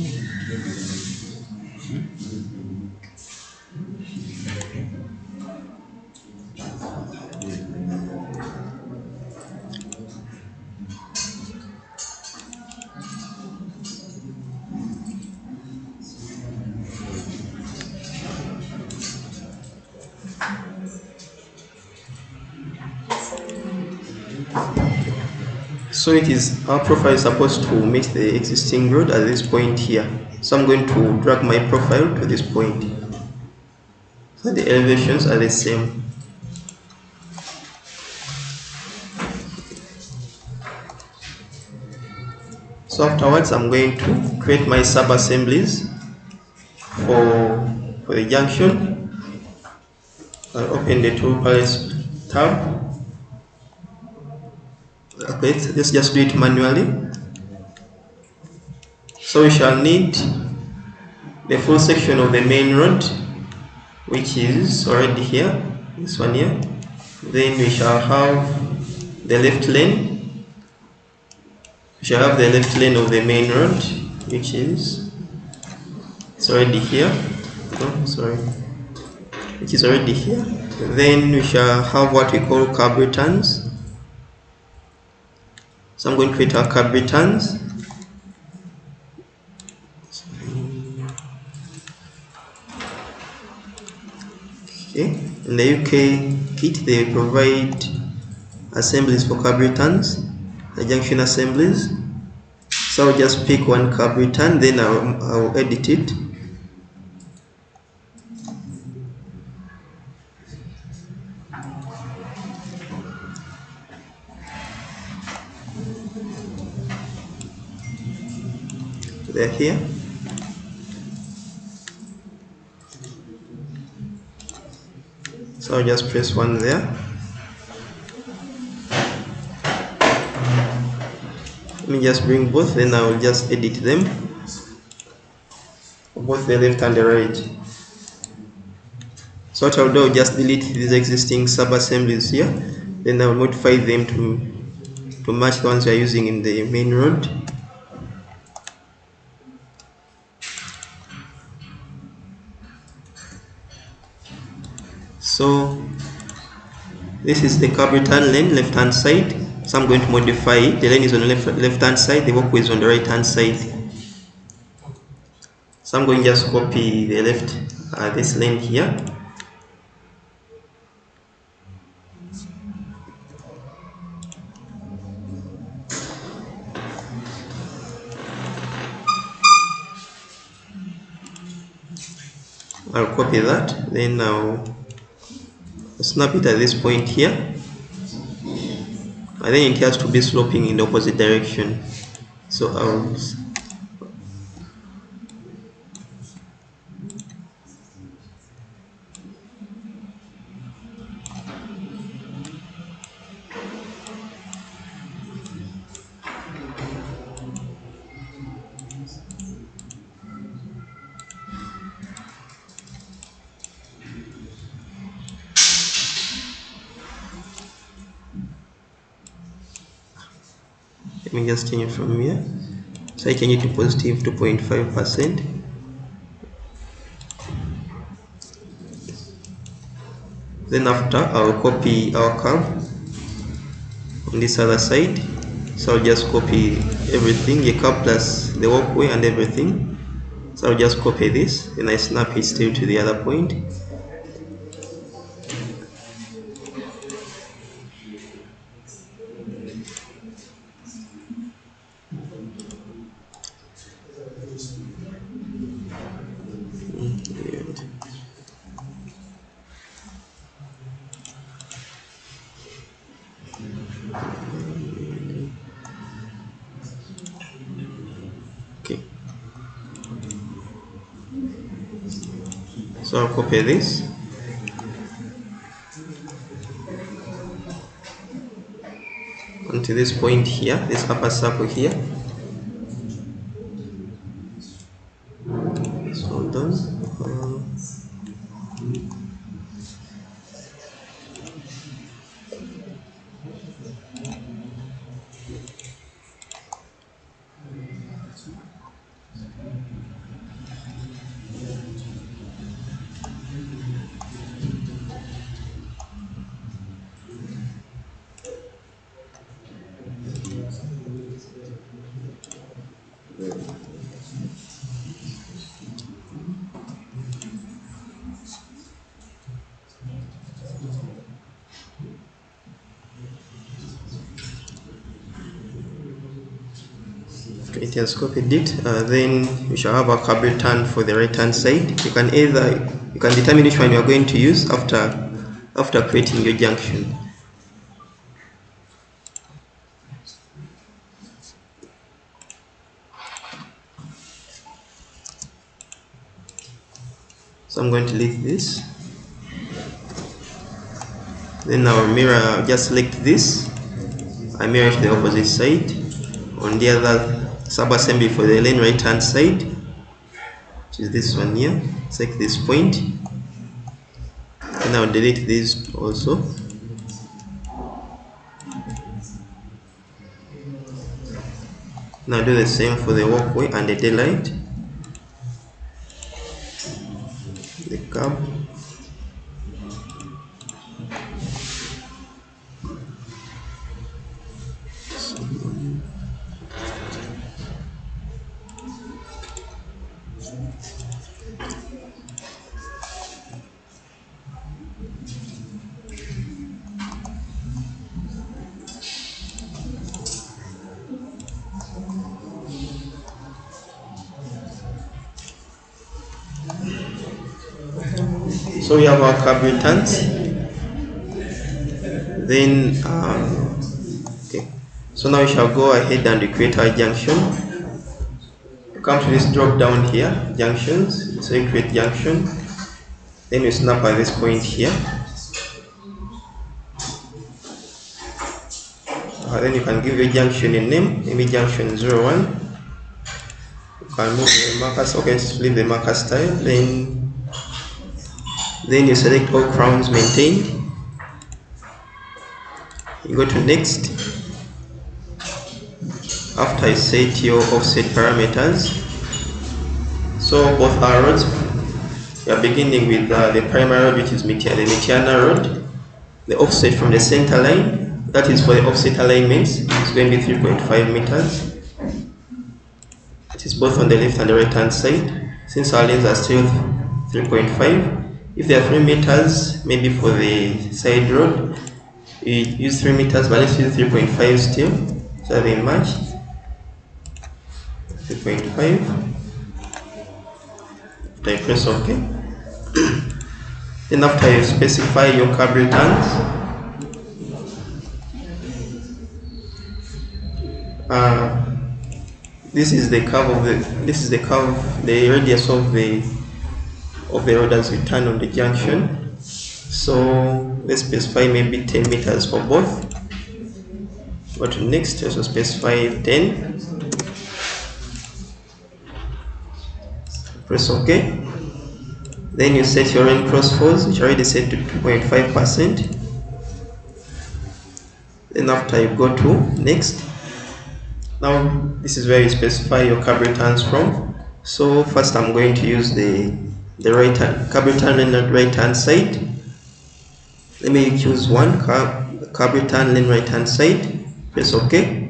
So it is, our profile is supposed to meet the existing road at this point here. So I'm going to drag my profile to this point. So the elevations are the same. So afterwards, I'm going to create my sub-assemblies for the junction. I'll open the tool palettes tab. Okay, let's just do it manually. So we shall need the full section of the main rod, which is already here, this one here. Then we shall have the left lane. We shall have the left lane of the main rod, which is, it's already here. Oh, sorry, which is already here. Then we shall have what we call curb returns. So I'm going to create our curb returns. Okay, in the UK kit they provide assemblies for curb returns, the junction assemblies. So I'll just pick one curb return, then I'll edit it. They're here. So I'll just press one there. Let me just bring both, then I will just edit them, both the left and the right. So what I'll do, I'll just delete these existing sub-assemblies here, then I'll modify them to match the ones we are using in the main rod. So this is the curb return lane, left hand side. So I'm going to modify it. The lane is on the left hand side, the walkway is on the right hand side. So I'm going to just copy the left, this lane here. I'll copy that, then I'll snap it at this point here, and then it has to be sloping in the opposite direction. So let me just change it from here. So I change it to positive 2.5%. Then after, I'll copy our curve on this other side. So I'll just copy everything, the curb plus the walkway and everything. So I'll just copy this, and I snap it still to the other point. Okay. So I'll copy this. Onto this point here, this upper circle here. So hold on. It has copied it. Then you shall have a curb return for the right hand side. You can determine which one you are going to use after creating your junction. So I'm going to delete this. Then our mirror, just select this. I mirror to the opposite side. On the other sub-assembly for the lane right hand side, which is this one here, select this point. And I'll delete this also. Now do the same for the walkway and the daylight, the curb. So we have our curb returns. Then okay, so now we shall go ahead and create our junction. Come to this drop down here, junctions. So you create junction, then you snap at this point here. Then you can give your junction a name, maybe junction 01. You can move the markers. Okay, just leave the marker style. Then you select all crowns maintained. You go to next. After you set your offset parameters, so both our roads, we are beginning with the primary road, which is the Mitiana road. The offset from the center line, that is for the offset alignments, it's going to be 3.5 meters. It is both on the left and the right hand side. Since our lanes are still 3.5, if they are 3 meters, maybe for the side road, you use 3 meters, but let's use 3.5 still, so they match. 3.5. After you press OK. Then after you specify your curb returns, this is the curve the radius of the road as we turn on the junction. So let's specify maybe 10 meters for both. Go to next, also specify 10. Press OK. Then you set your rain cross force, which already set to 2.5%. Then after you go to next. Now this is where you specify your curb returns from. So first I'm going to use the right hand curb return lane on the right hand side. Let me choose one curb return lane right hand side. Press OK.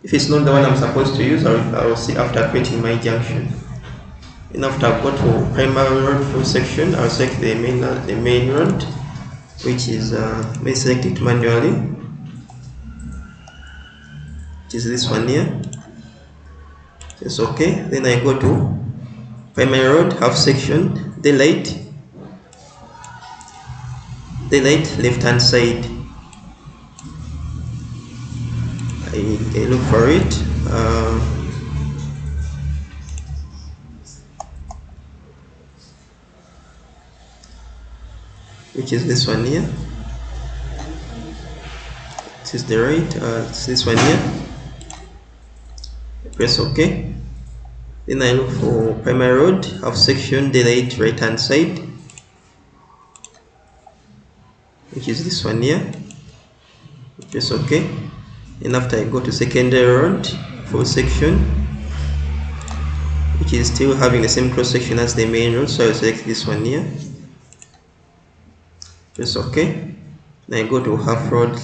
If it's not the one I'm supposed to use, I'll see after creating my junction. And after I've got to primary road full section, I'll select the main road, which is may select it manually, which is this one here. It's okay. Then I go to primary road half section, daylight left hand side. I look for it. Which is this one here. This is the right. It's this one here. Press OK. Then I look for primary road half section, daylight right hand side, which is this one here. Press OK. And after I go to secondary road full section, which is still having the same cross section as the main road, so I will select this one here. Press OK. Then I go to half road,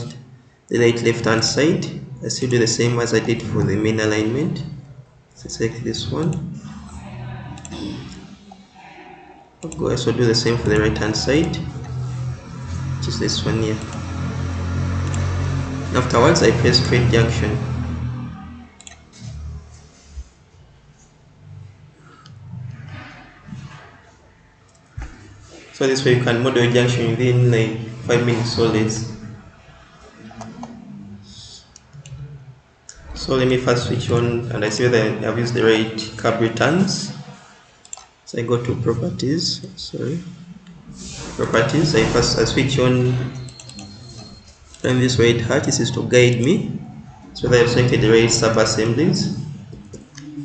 daylight left hand side. I still do the same as I did for the main alignment. So select this one. I'll go also do the same for the right hand side, which is this one here. Afterwards, I press create junction. So this way you can model a junction within like 5 minutes or less. So let me first switch on, and I see whether I've used the right curb returns. So I go to properties. Properties. I switch on. And this right hat, this is to guide me. So that I've selected the right sub assemblies.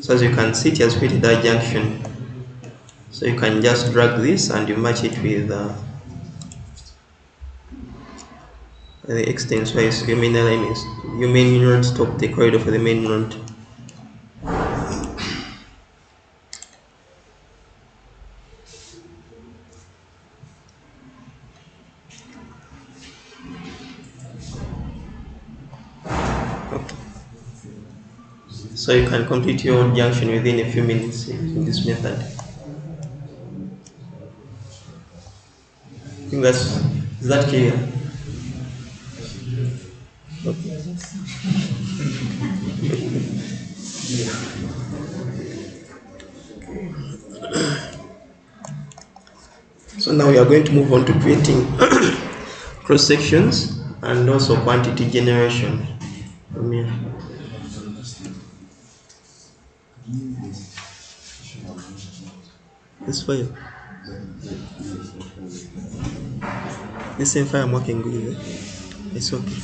So as you can see, it has created that junction. So you can just drag this and you match it with the extents wise your main alignments. Your main road stop the corridor for the main road. Okay. So you can complete your junction within a few minutes using this method. I think is that clear? Okay. So now we are going to move on to creating cross sections and also quantity generation from here. This file. The same file I'm working with. It's okay.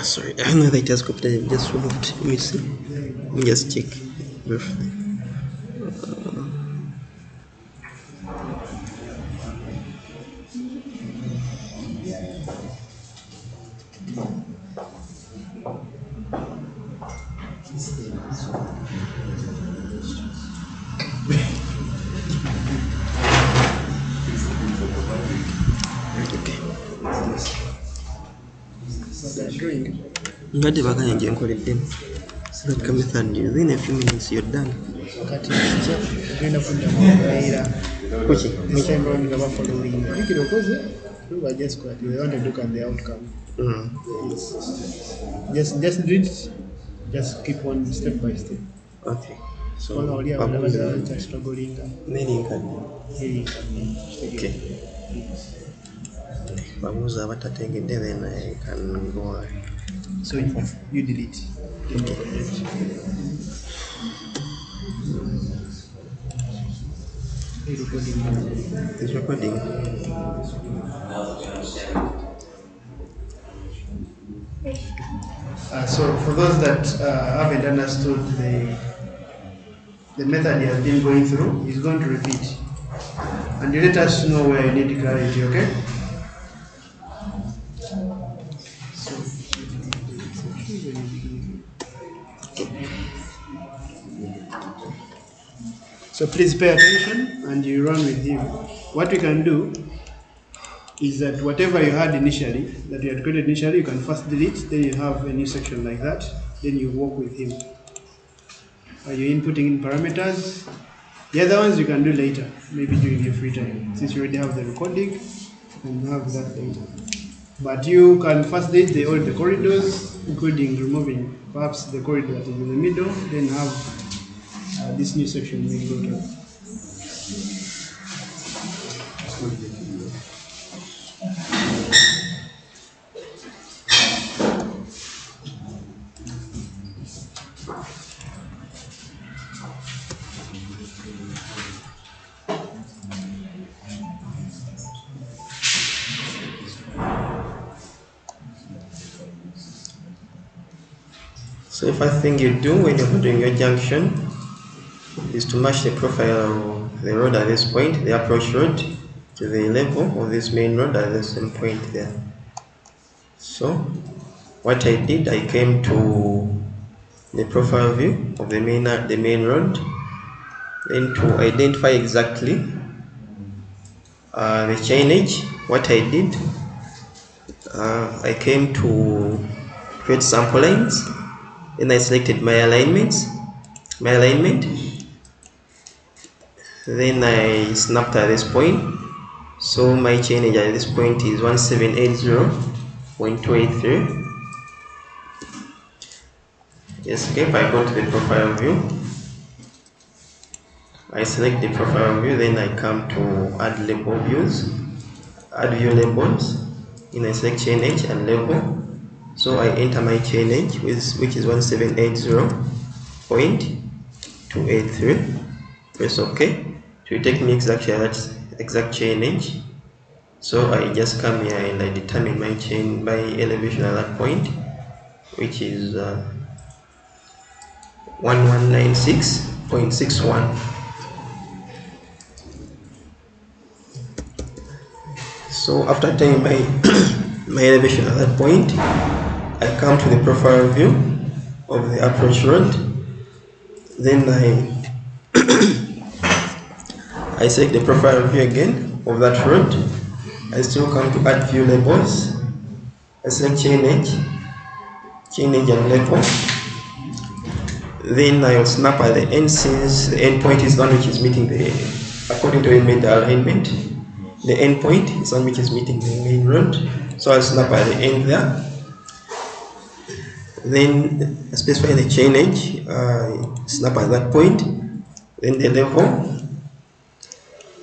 Sorry, I know that it has copied. Just removed. Let me see. Let me just check briefly. Okay. But I'm doing Ngati bakanya nje nkoledde. ZadeCAD method within a few minutes you're done. kati kijja tugenda kudda mukaira Kuki? mukyembaloni nga bafollowing jukira okoze luba just what you want to look at the outcome. Just do it, just keep on step by step. Okay. So Wala oli abalabaza strugglinga mailing card. Okay. Babuuza abatatengedde then I can go ahead. so you delete. It's recording. So for those that haven't understood the method he has been going through, he's going to repeat. And you let us know where you need clarity, okay? So please pay attention and you run with him. What we can do is that whatever you had initially, that you had created initially, you can first delete, then you have a new section like that, then you work with him. Are you inputting in parameters? The other ones you can do later, maybe during your free time. Since you already have the recording, you can have that later. But you can first delete all the corridors, including removing perhaps the corridor that is in the middle, then have this new section we go to. So the first thing you do when you're doing your junction is to match the profile of the road at this point, the approach road, to the level of this main road at the same point there. So what I did, I came to the profile view of the main road, then to identify exactly the chainage. What I did, I came to create sample lines. Then I selected my alignment. Then I snapped at this point. So my chainage at this point is 1780.283. Yes, okay, if I go to the profile view, I select the profile view, then I come to add label views, add view labels, then I select chainage and label. So I enter my chainage, which is 1780.283. Press OK. To take me exactly that exact chainage. So I just come here and I determine my chain by elevation at that point, which is 1196.61. So after taking my my elevation at that point, I come to the profile view of the approach road. Then I select the profile view again of that road. I still come to add view labels. I select chainage and label. Then I will snap at the end, since the end point is the one which is meeting according to the alignment. The end point is one which is meeting the main road. So I'll snap at the end there. Then I specify the chainage, snap at that point. Then the level,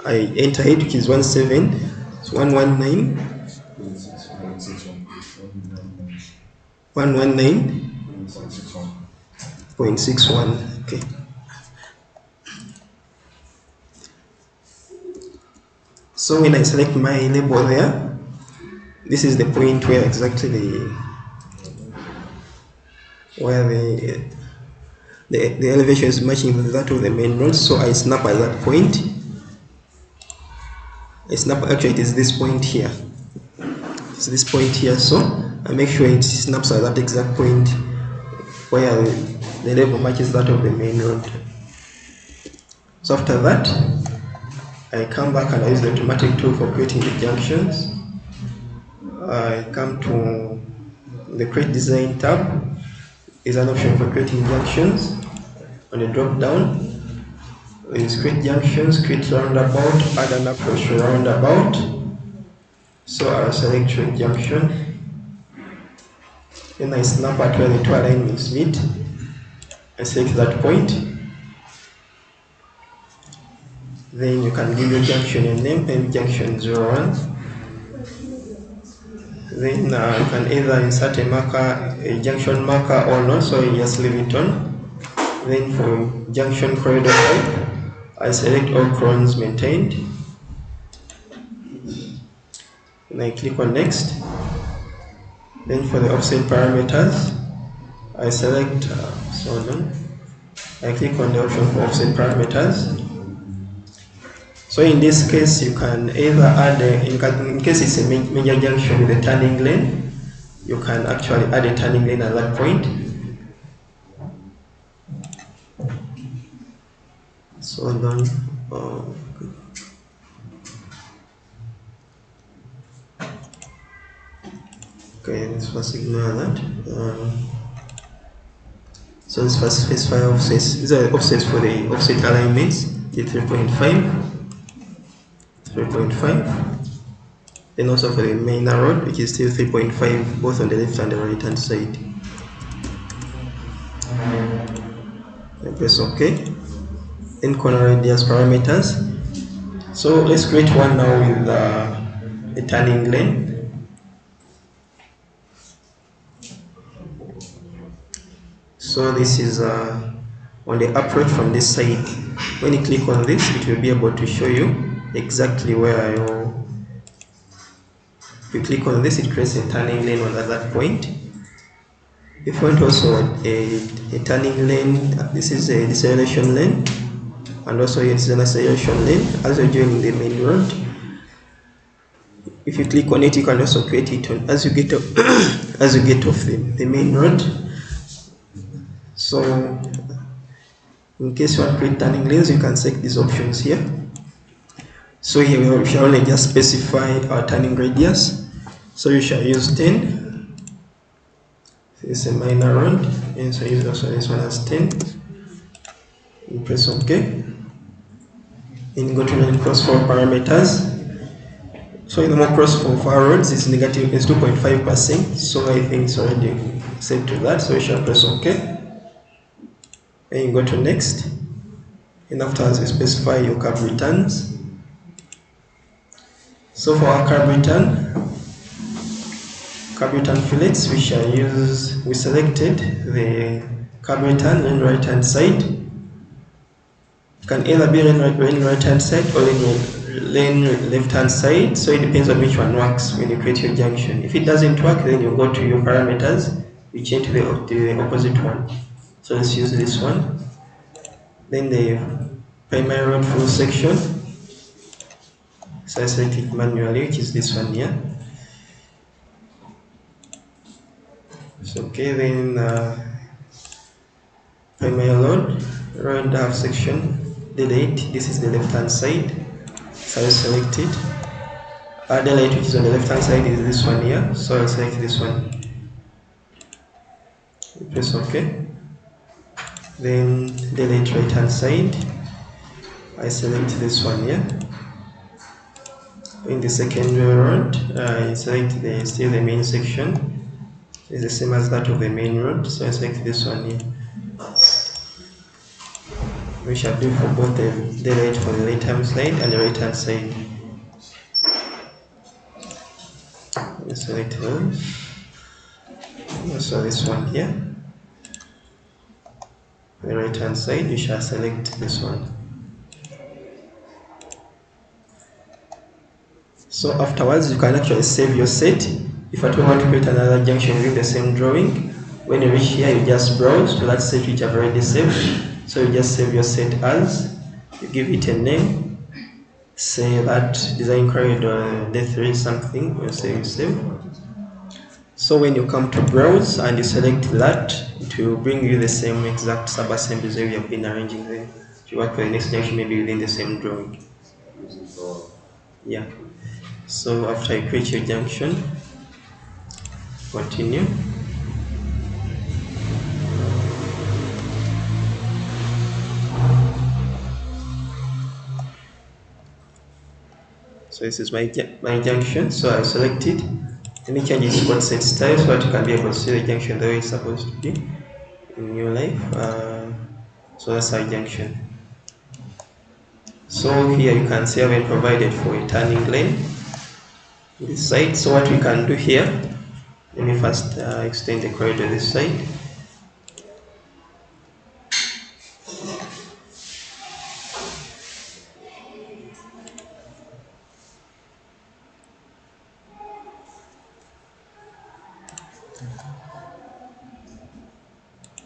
I enter it, which is 119.61. Okay. So when I select my label there, this is the point where exactly the elevation is matching with that of the main road. So I snap at that point. Actually it is this point here. It's this point here, so I make sure it snaps at that exact point where the level matches that of the main road. So after that, I come back and I use the automatic tool for creating the junctions. I come to the create design tab. Is an option for creating junctions. On the drop down is create junctions, create roundabout, add an approach to roundabout. So I'll select create junction. Then I snap at where the two alignments meet. I select that point. Then you can give your junction a name, maybe junction 01. Then you can either insert a marker, a junction marker or not, so you just leave it on. Then for junction corridor type, I select all crons maintained. And I click on next. Then for the offset parameters, I select, I click on the option for offset parameters. So in this case, you can either add, in case it's a major junction with a turning lane, you can actually add a turning lane at that point. So then, okay, let's first ignore that. So let's first specify offsets. These are offsets for the offset alignments, the 3.5. Then also for the main rod, which is still 3.5, both on the left and the right hand side. I press OK. Then corner radius parameters. So let's create one now with a turning lane. So this is on the approach from this side. When you click on this, it will be able to show you exactly where if you click on this, it creates a turning lane at that point. If you want also a turning lane, this is a deceleration lane, and also it's an acceleration lane as you're joining the main road. If you click on it, you can also create it on as you get off the main road. So in case you want to create turning lanes, you can select these options here. So here we shall only just specify our turning radius. So you shall use 10. This is a minor road, and so use also this one as 10. You press OK. Then go to the crossflow parameters. So in the more crossflow for our roads, it's negative, it's 2.5%. So I think it's already set to that. So you shall press OK. Then you go to next. And afterwards you specify your curve returns. So for our curve return fillets, we selected the curve return on right hand side. It can either be in right hand side or in left hand side, so it depends on which one works when you create your junction. If it doesn't work, then you go to your parameters, you change to the opposite one. So let's use this one. Then the primary road full section. So I select it manually, which is this one here. So okay, then primary road half section, delete. This is the left hand side. So I select it. Delete, which is on the left hand side, is this one here. So I select this one. Press OK. Then delete right hand side. I select this one here. In the secondary road, I select still the main section. It's the same as that of the main road, so I select this one here. We shall do for both the delete for the left hand side and the right hand side. We select those. Also this one here. The right hand side, we shall select this one. So afterwards, you can actually save your set. If at all want to create another junction within the same drawing, when you reach here, you just browse to that set which I've already saved. So you just save your set as, you give it a name, say that design corridor D3 something, you say save. So when you come to browse and you select that, it will bring you the same exact sub-assemblies that we have been arranging them. If you work for the next junction, maybe within the same drawing. Yeah. So after you create your junction, continue. So this is my junction. So I select it. Let me change its spot set style so that you can be able to see the junction the way it's supposed to be in your life. So that's our junction. So here you can see I've been provided for a turning lane this side. So what we can do here, let me first extend the corridor this side.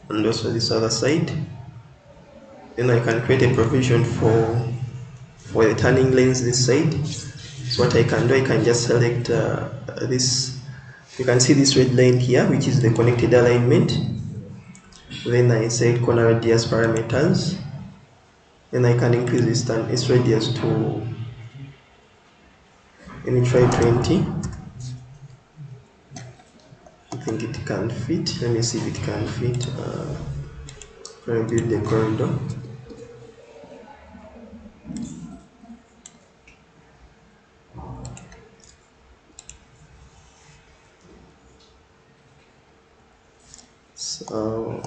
And also this other side. Then I can create a provision for the turning lanes this side. So what I can do, I can just select this. You can see this red line here, which is the connected alignment. Then I set corner radius parameters. Then I can increase this radius to, let me try 20. I think it can fit. Let me see if it can fit. Try and build the corridor. So,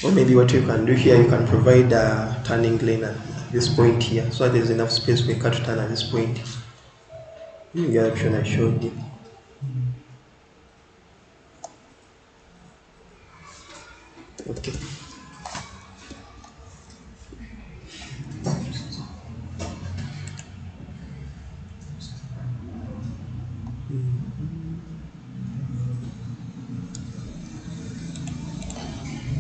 or maybe what you can do here, you can provide a turning lane at this point here, so that there's enough space for a car to turn at this point. The option I showed you. Okay.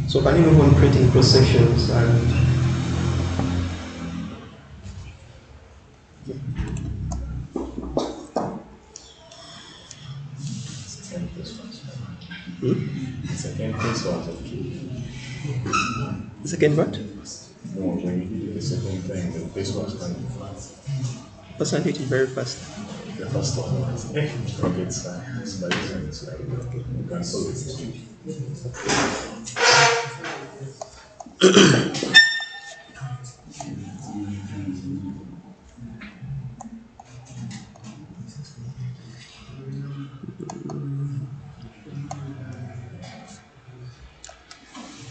So can you move on creating cross sections and Second phase was okay. second what? No, when you did the second time, the phase was kind of flat. Percentage is very fast. The first one was it's by it's like you can solve it.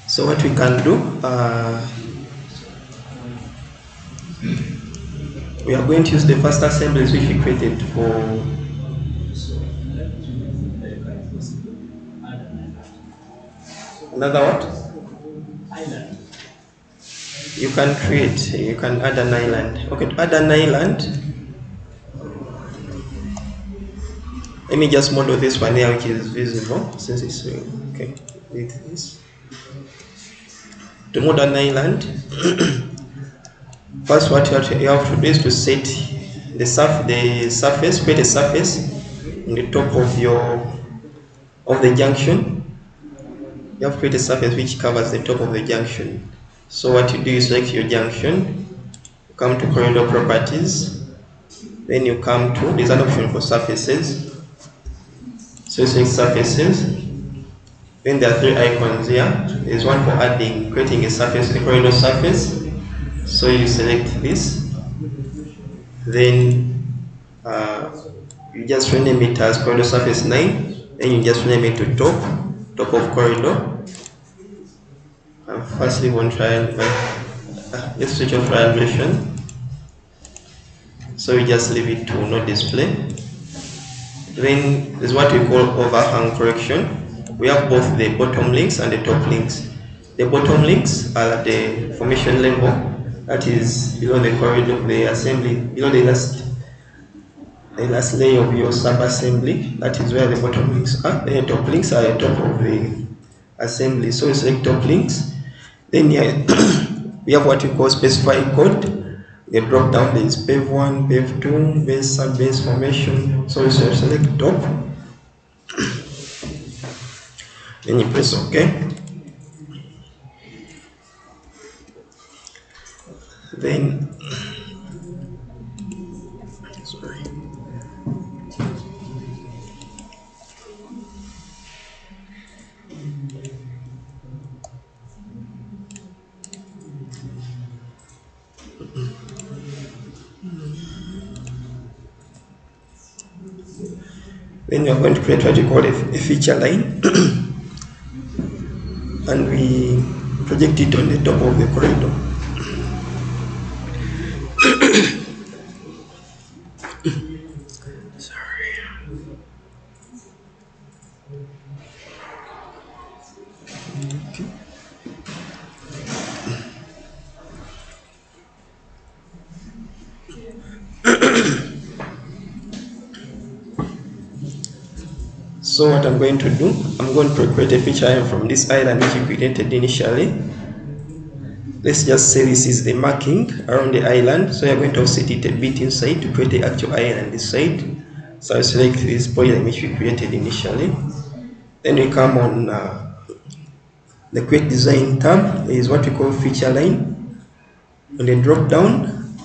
So what we can do, we are going to use the first assemblies which we created for another what? You can add an island. Okay, to add an island, let me just model this one here which is visible since it's okay. With this. To model an island, first what you have to do is to set the surface, create a surface on the top of the junction. You have to create a surface which covers the top of the junction. So what you do is select your junction, you come to corridor properties, then you come to, there's an option for surfaces. So you select surfaces. Then there are three icons here. There's one for creating a surface, a corridor surface. So you select this. Then you just rename it as corridor surface 9. Then you just rename it to top of corridor. Firstly, one trial. Let's switch off triangulation. So you just leave it to no display. Then there's what we call overhang correction. We have both the bottom links and the top links. The bottom links are at the formation level, that is below the corridor, the assembly, below the last layer of your sub-assembly. That is where the bottom links are. The top links are at the top of the assembly. So you select top links. Then here we have what we call specify code. The drop down there is pave 1, pave 2, base, sub-base, formation. So you select top. Then you press OK. Then Then we are going to create what we call a feature line and we project it on the top of the corridor. So what I'm going to do, I'm going to create a feature line from this island which we created initially. Let's just say this is the marking around the island. So you're going to offset it a bit inside to create the actual island this side. So I select this polyline which we created initially. Then we come on the create design tab. There is what we call feature line. On the drop down,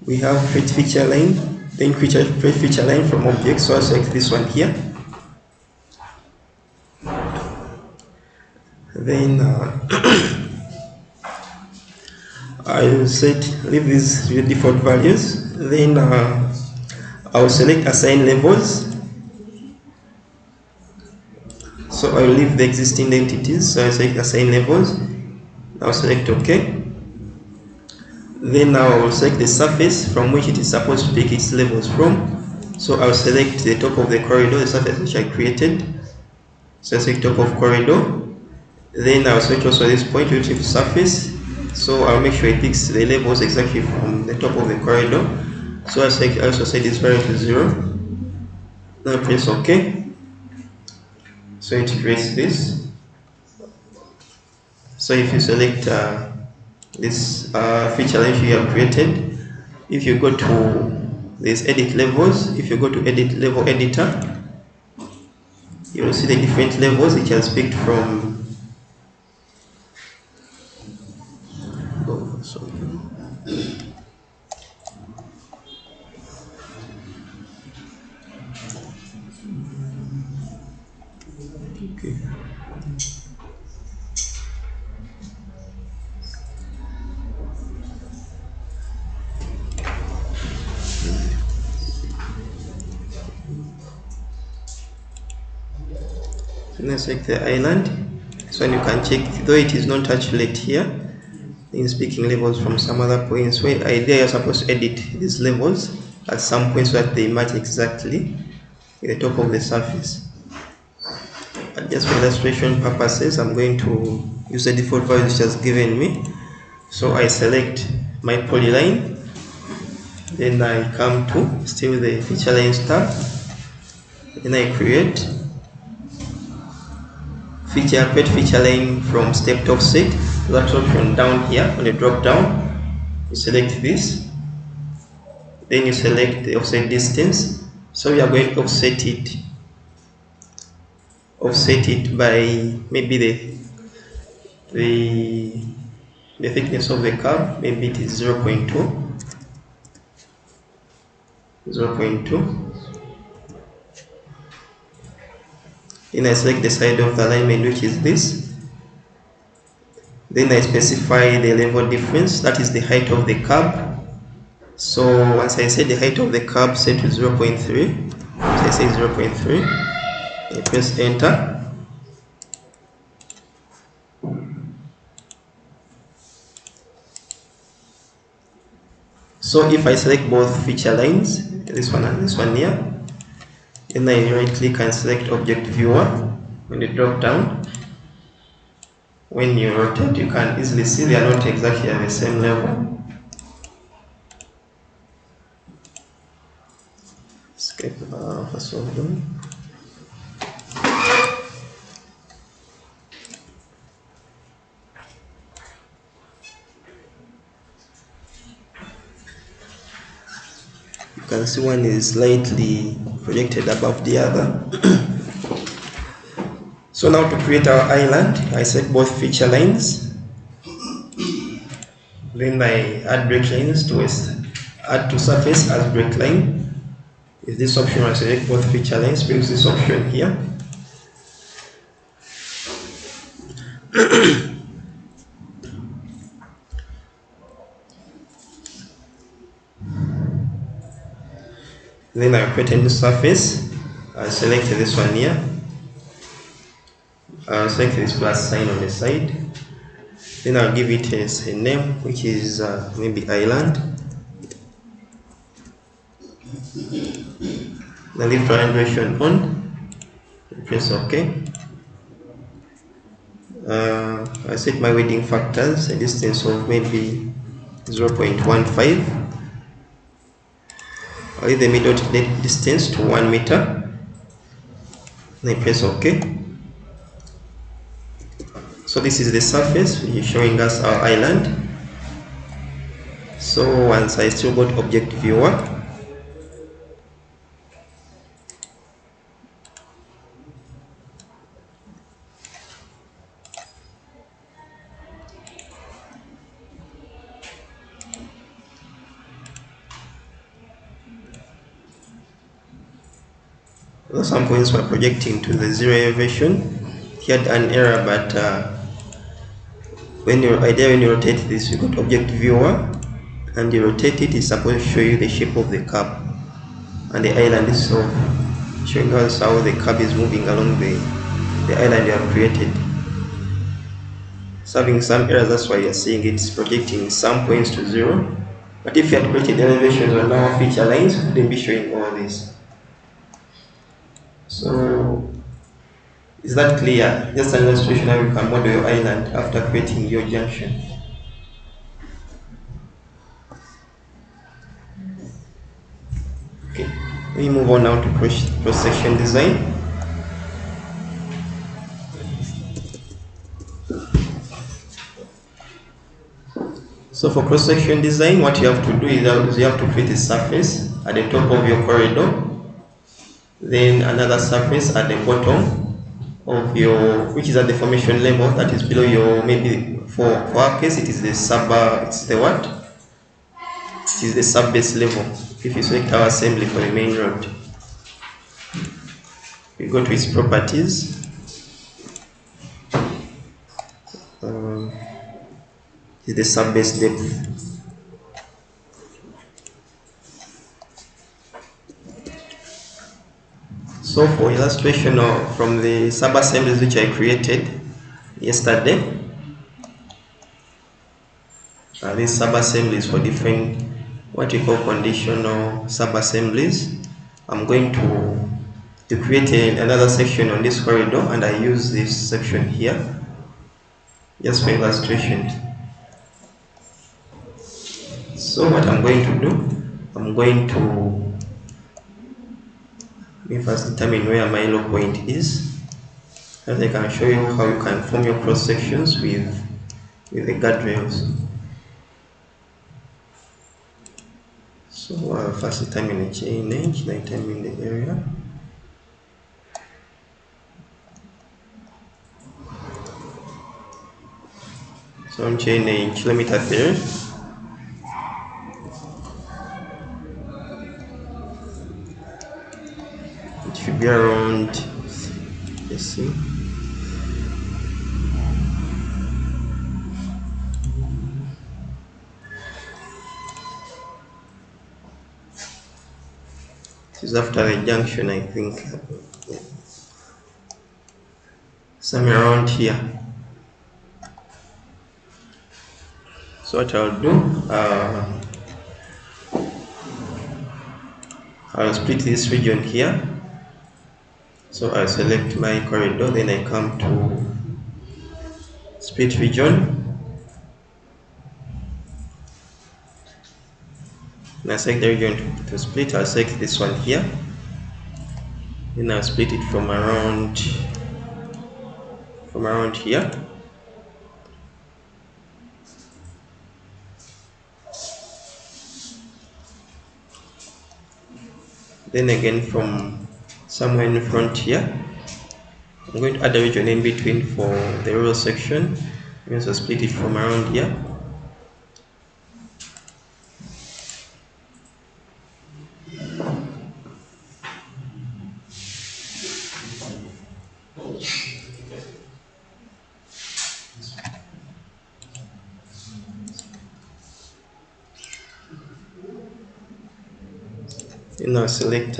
we have create feature line. Then create feature line from objects. So I select this one here. Then I will leave these default values. Then I will select assign levels. So I will leave the existing entities. So I select assign levels. I'll select OK. Then now I will select the surface from which it is supposed to take its levels from. So I will select the top of the corridor, the surface which I created. So I select top of corridor. Then I'll select also this point relative surface. So I'll make sure it picks the levels exactly from the top of the corridor. So I also set this value to 0. Now press OK. So it creates this. So if you select this feature line you have created, if you go to this edit levels, if you go to edit level editor, you will see the different levels it has picked from. Okay. Let's check the island. So you can check, though it is not actually here, in speaking levels from some other points where idea you're supposed to edit these levels at some points so that they match exactly with the top of the surface. But just for illustration purposes, I'm going to use the default value which has given me. So I select my polyline, then I come to still the feature lines tab, then I create feature line from step to offset. That option down here on the drop down, you select this, then you select the offset distance. So we are going to offset it by maybe the thickness of the curve, maybe it is 0.2. Then I select the side of the alignment, which is this. Then I specify the level difference, that is the height of the curve. So once I set the height of the curve set to 0.3, so I say 0.3, I press enter. So if I select both feature lines, this one and this one here, then I right click and select object viewer on the drop down. When you rotate, you can easily see they are not exactly at the same level. Escape first of them. You can see one is slightly projected above the other. So now to create our island, I set both feature lines. Then I add break lines to add to surface as break line. With this option, I select both feature lines, brings this option here. Then I create a new surface. I select this one here. I'll select this plus sign on the side. Then I'll give it a name, which is maybe island. Then leave triangulation on. Press OK. I set my weighting factors, a distance of maybe 0.15. I'll leave the middle distance to 1 meter. Then I press OK. So this is the surface which is showing us our island. So once I still got object viewer, some points were projecting to the zero elevation. He had an error, but when you rotate this, you got object viewer, and you rotate it, it's supposed to show you the shape of the curve and the island itself, showing us how the curve is moving along the island you have created. It's having some errors, that's why you're seeing it's projecting some points to zero. But if you had created elevations or now feature lines, it wouldn't be showing all this. So, is that clear? Just an illustration how you can model your island after creating your junction. Okay, we move on now to cross-section design. So for cross-section design, what you have to do is you have to create a surface at the top of your corridor, then another surface at the bottom of your, which is at the formation level, that is below your, maybe for our case it is the it is the sub-base level. If you select our assembly for the main road, we go to its properties. Is the sub-base depth. So for illustration from the sub-assemblies which I created yesterday, these sub-assemblies for different what we call conditional sub-assemblies, I'm going to create another section on this corridor, and I use this section here just for illustration. So what I'm going to do, I'm going to first determine where my low point is, and I can show you how you can form your cross sections with the guardrails. So I'll first determine a chain edge, then determine the area. So on chain edge, let me type there. It should be around, let's see, it is after the junction, I think, somewhere around here. So what I'll do, I'll split this region here. So I select my corridor, then I come to split region, and I select the region to split. I'll select this one here, then I'll split it from around here. Then again from somewhere in front here, I'm going to add a region in between for the rural section. I'm going to split it from around here. Now select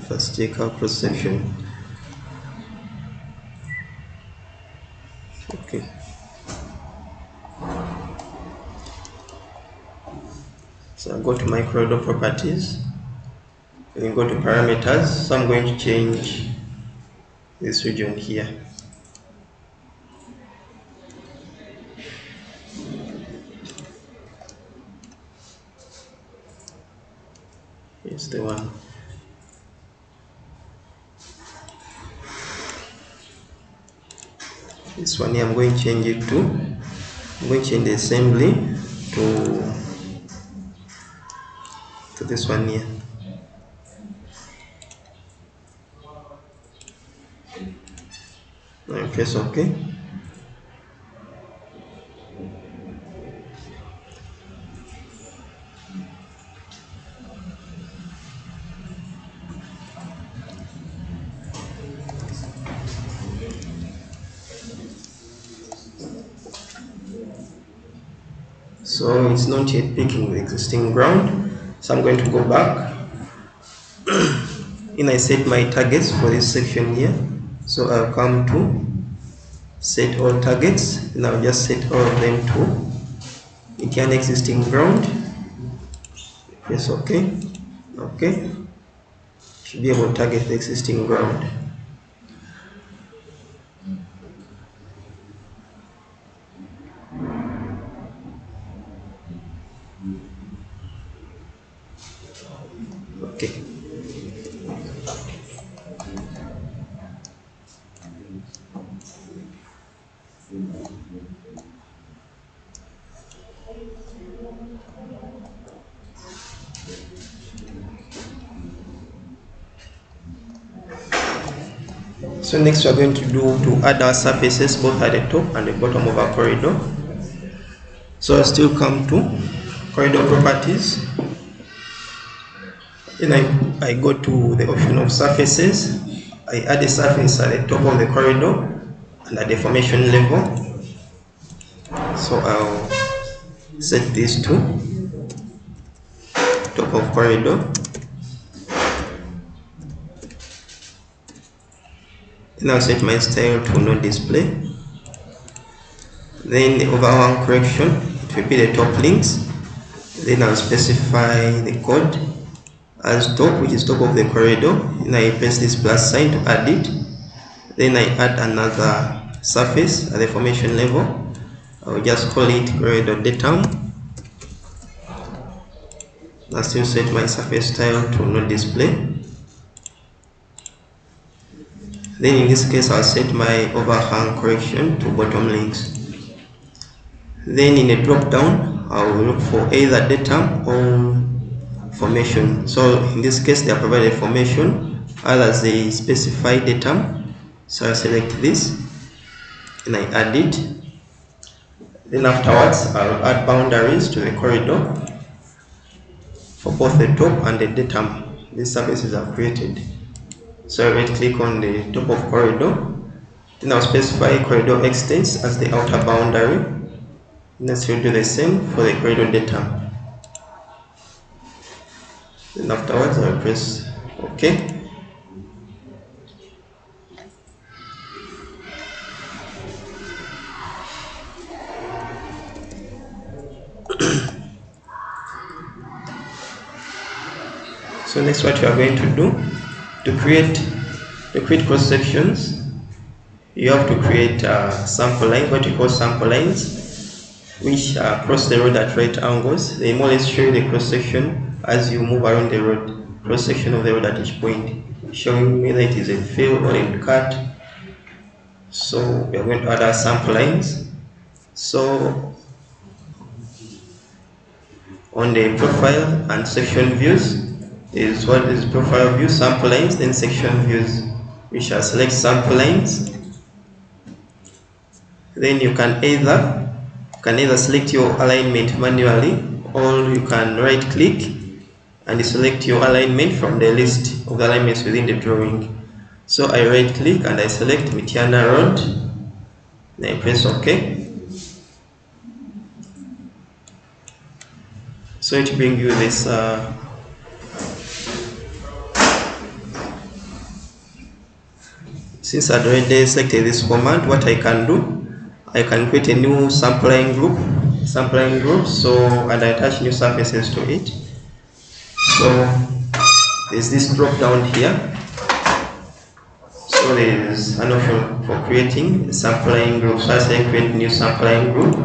first check our cross section. Okay. So I go to my corridor properties, then go to parameters. So I'm going to change this region here. It's the one. This one here, I'm going to change it to, I'm going to change the assembly to this one here. Now press OK. So it's not yet picking the existing ground. So I'm going to go back and I set my targets for this section here. So I'll come to set all targets, and I'll just set all of them to Indian existing ground. Press OK. OK. Should be able to target the existing ground. Okay. So next we are going to do to add our surfaces both at the top and the bottom of our corridor. So I'll still come to corridor properties. Then I go to the option of surfaces. I add a surface at the top of the corridor and at the formation level. So I'll set this to top of corridor. And I'll set my style to no display. Then the overhang correction, it will be the top links. Then I'll specify the code as top, which is top of the corridor. And I press this plus sign to add it. Then I add another surface at the formation level. I'll just call it corridor datum. I'll still set my surface style to no display. Then in this case I'll set my overhang correction to bottom links. Then in a drop down I will look for either datum or formation. So in this case they are provided formation, others they specify datum. So I select this and I add it. Then afterwards I'll add boundaries to the corridor for both the top and the datum. These surfaces are created. So I right click on the top of corridor. Then I'll specify corridor extents as the outer boundary. Next we'll do the same for the corridor datum. Then afterwards I'll press OK. So next what you are going to do, to create cross sections, you have to create sample lines, what you call sample lines, which cross the road at right angles. They more or less show you the cross section as you move around the road, cross section of the road at each point, showing whether it is in fill or in cut. So we are going to add our sample lines. So on the profile and section views is what is profile view, sample lines, then section views. We shall select sample lines. Then you can either select your alignment manually, or you can right click and select your alignment from the list of the alignments within the drawing. So I right click and I select Mitiana Road, then I press OK. So it brings you this since I've already selected this command, what I can do, I can create a new sampling group, so and I attach new surfaces to it. So there's this drop down here. So there's an option for creating a sampling group. So I say create new sampling group.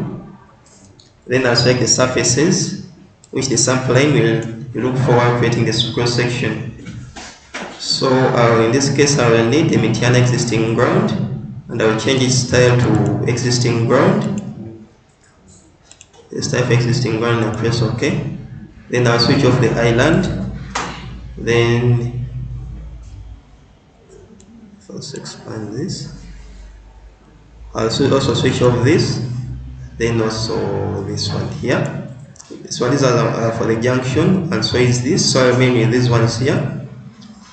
Then I'll select the surfaces which the sampling will look for while creating this cross section. So in this case I will need a Metiana existing ground, and I will change its style to existing ground. This type existing ground and press OK. Then I'll switch off the island. Then let's expand this. I'll also switch off this. Then also this one here. So these are for the junction, and so is this. So I remain with these ones here.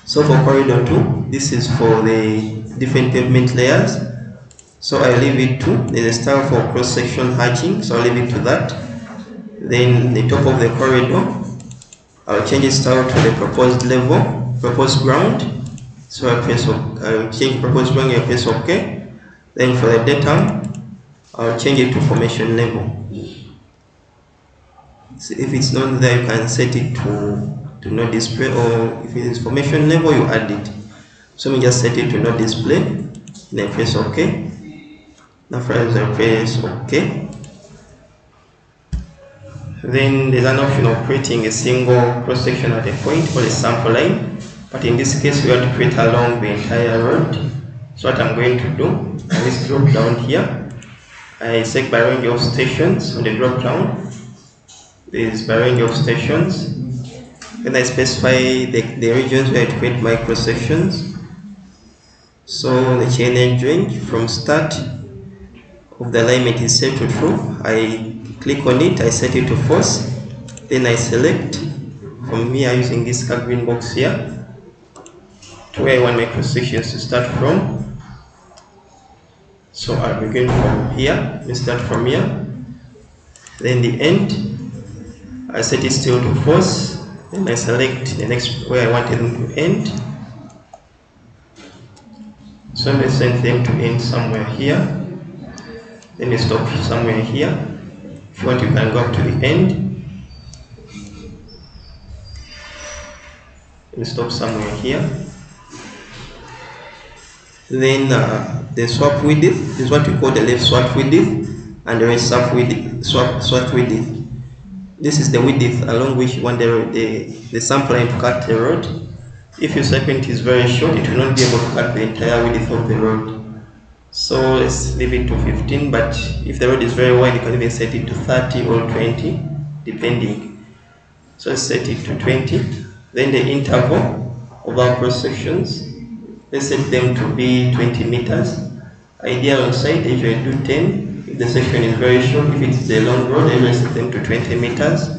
So for corridor 2, this is for the different pavement layers. So I leave it to, there's a style for cross-section hatching, so I'll leave it to that. Then the top of the corridor, I'll change its style to the proposed level, proposed ground. So I'll change proposed ground, I press OK. Then for the data, I'll change it to formation level. So if it's not there, you can set it to not display, or if it is formation level, you add it. So we just set it to not display, then press OK. Now first I press OK. Then there's an option of creating a single cross section at a point or a sample line, but in this case we want to create along the entire road. So what I'm going to do, I just drop down here. I select by range of stations on the drop down. There is by range of stations. Then I specify the regions where I create my cross sections. So the chain edge range from start of the alignment is set to true. I click on it, I set it to false. Then I select from here using this green box here to where I want my cross sections to start from. So I'll begin from here. We start from here. Then the end, I set it still to false. Then I select the next where I want them to end. So I send them to end somewhere here. Then you stop somewhere here. If you want, you can go up to the end. And stop somewhere here. Then the swap width is what we call the left swap width, and the right swap width. This is the width along which you want the sample line to cut the road. If your segment is very short, it will not be able to cut the entire width of the road. So let's leave it to 15, but if the road is very wide, you can even set it to 30 or 20, depending. So let's set it to 20. Then the interval of our cross sections, let's set them to be 20 meters. Ideal on site, I usually do 10. If the section is very short, if it's the long road, I will set them to 20 meters.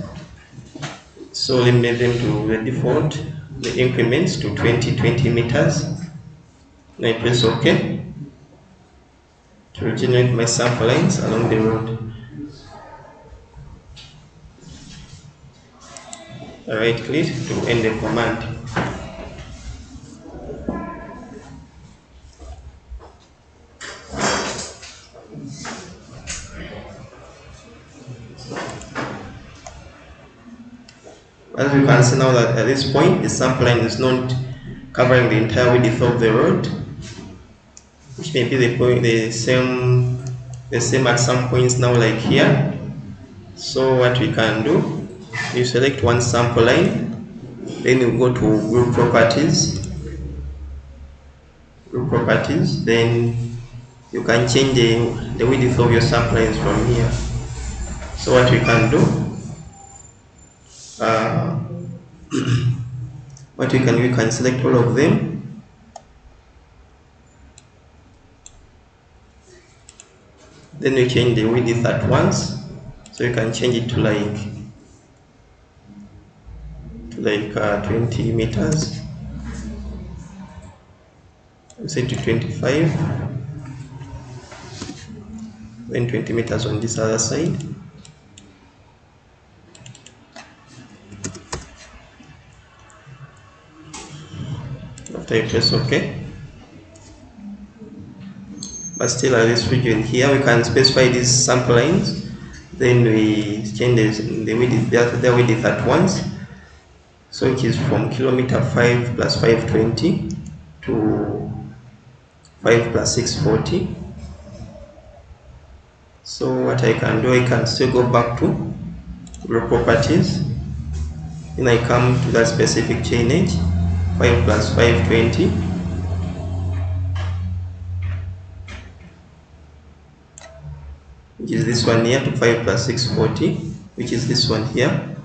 So limit them to the default, the increments to 20 meters. Now I press OK to regenerate my sample lines along the road. I right click to end the command. As you can see now that at this point the sample line is not covering the entire width of the road, which may be the same at some points now, like here. So what we can do, you select one sample line, then you go to group properties, then you can change the width of your sample lines from here. So what we can do, we can select all of them. Then we change the width at once, so you can change it to like 20 meters. Set to 25, then 20 meters on this other side. After you press OK. But still at this region here, we can specify these sample lines. Then we change the width, the width at once. So it is from kilometer 5 plus 520 to 5 plus 640. So what I can do, I can still go back to group properties. Then I come to that specific chain edge, 5 plus 520. Which is this one here, to 5 plus 640, which is this one here.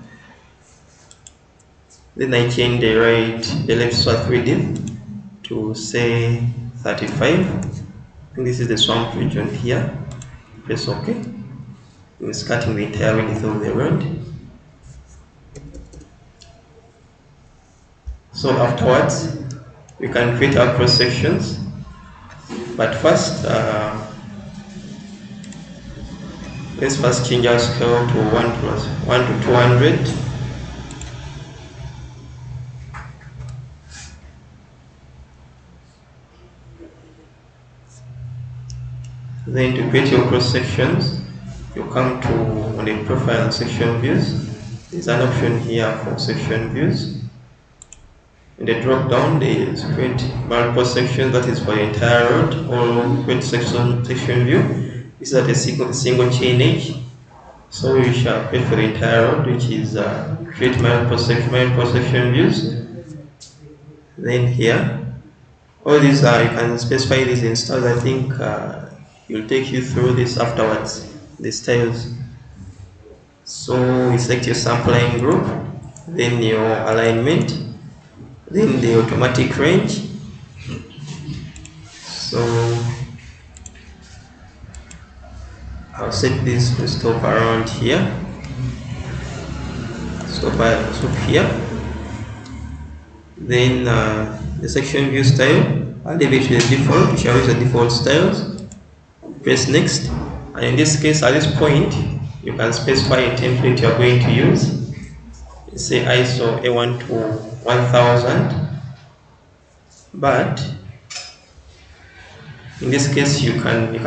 Then I change the left swath width to say 35. And this is the swamp region here. Press OK. It's cutting the entire width of the road. So afterwards, we can create our cross sections. But first, let's first change our scale to 1 to 200. Then to create your cross sections, you come to on the profile and section views. There's an option here for section views. In the drop down, there is create multiple sections, that is for the entire road, or create section view. This is at a single chain edge. So we shall create for the entire road, which is create multiple section views. Then here, all these you can specify these in styles. I think will take you through this afterwards, the styles. So you select your sample line group, then your alignment, then the automatic range. So I'll set this to stop around here. Stop here. Then the section view style, I'll leave it to the default. We shall use the default styles. Press next, and in this case, at this point, you can specify a template you are going to use. Say ISO A1 to 1000, but in this case, you can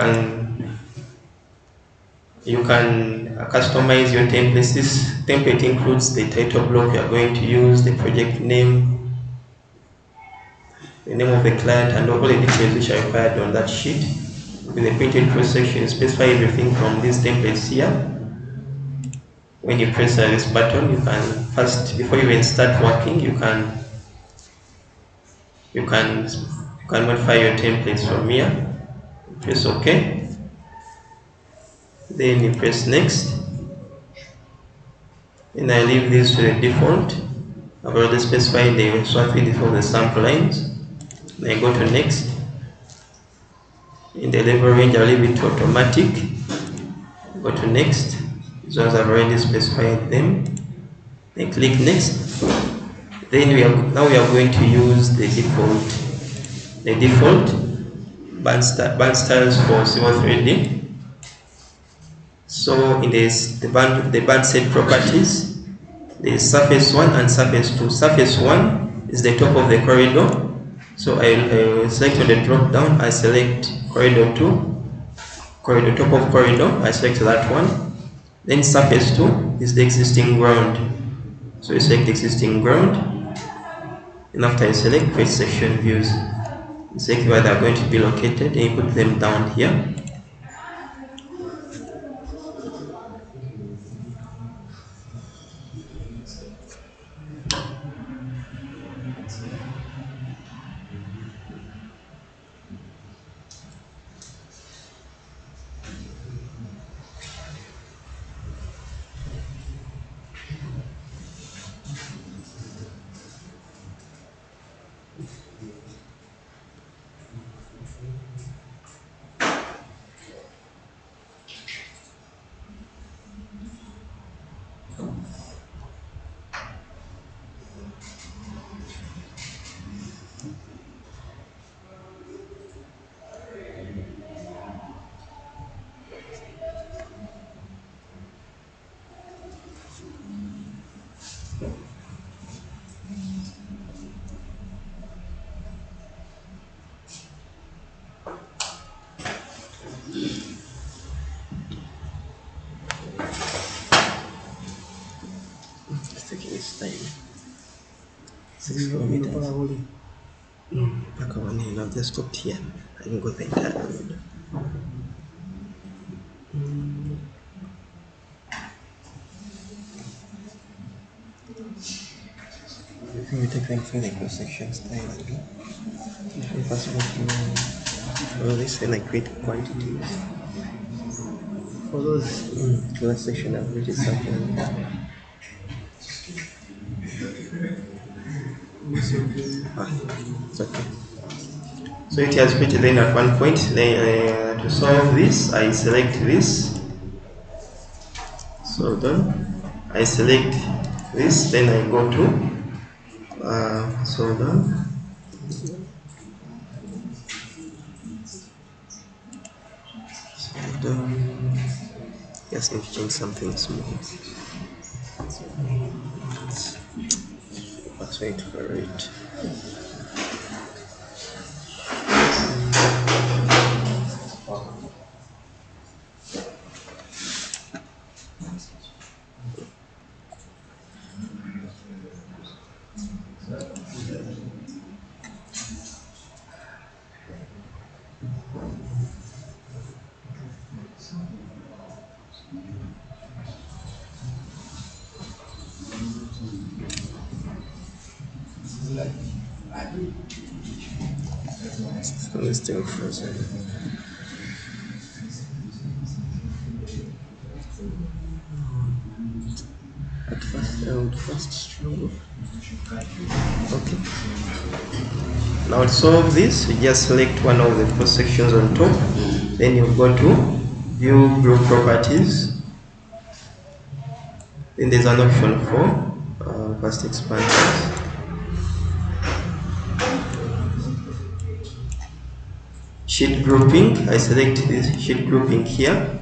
customize your templates. This template includes the title block you are going to use, the project name, the name of the client, and all the details which are required on that sheet. With the printed cross section, specify everything from these templates here. When you press this button, you can first, before you even start working, you can modify your templates from here. Press OK. Then you press next. And I leave this to the default. I've already specified the swath width for the sample lines. Then I go to next. In the level range, I'll leave it to automatic. Go to next. These ones I've already specified them. Then click next. Then we are going to use the default band styles for Civil 3D. So in the band set properties, there is surface 1 and surface 2. Surface 1 is the top of the corridor. So I will select on the drop down, I select corridor 2, top of corridor, I select that one. Then surface 2 is the existing ground. So you select existing ground. And after you select, create section views. You select where they are going to be located and you put them down here. 6 kilometers. Back on here, I've just stopped here. I didn't go the entire road. I think we take them through the cross sections there. We first go through all this and I create quantities. For those. For that section, I've written something. It's okay. So it has created then at one point. Then to solve this, I select this. So done. I select this, then I go to so done. So done. Just need to change something small. Let's wait for it. It's still frozen. At first, I would first struggle. Okay. Now to solve this, you just select one of the cross sections on top. Then you go to View Group Properties. Then there's an option for first expansions. Sheet grouping, I select this sheet grouping here.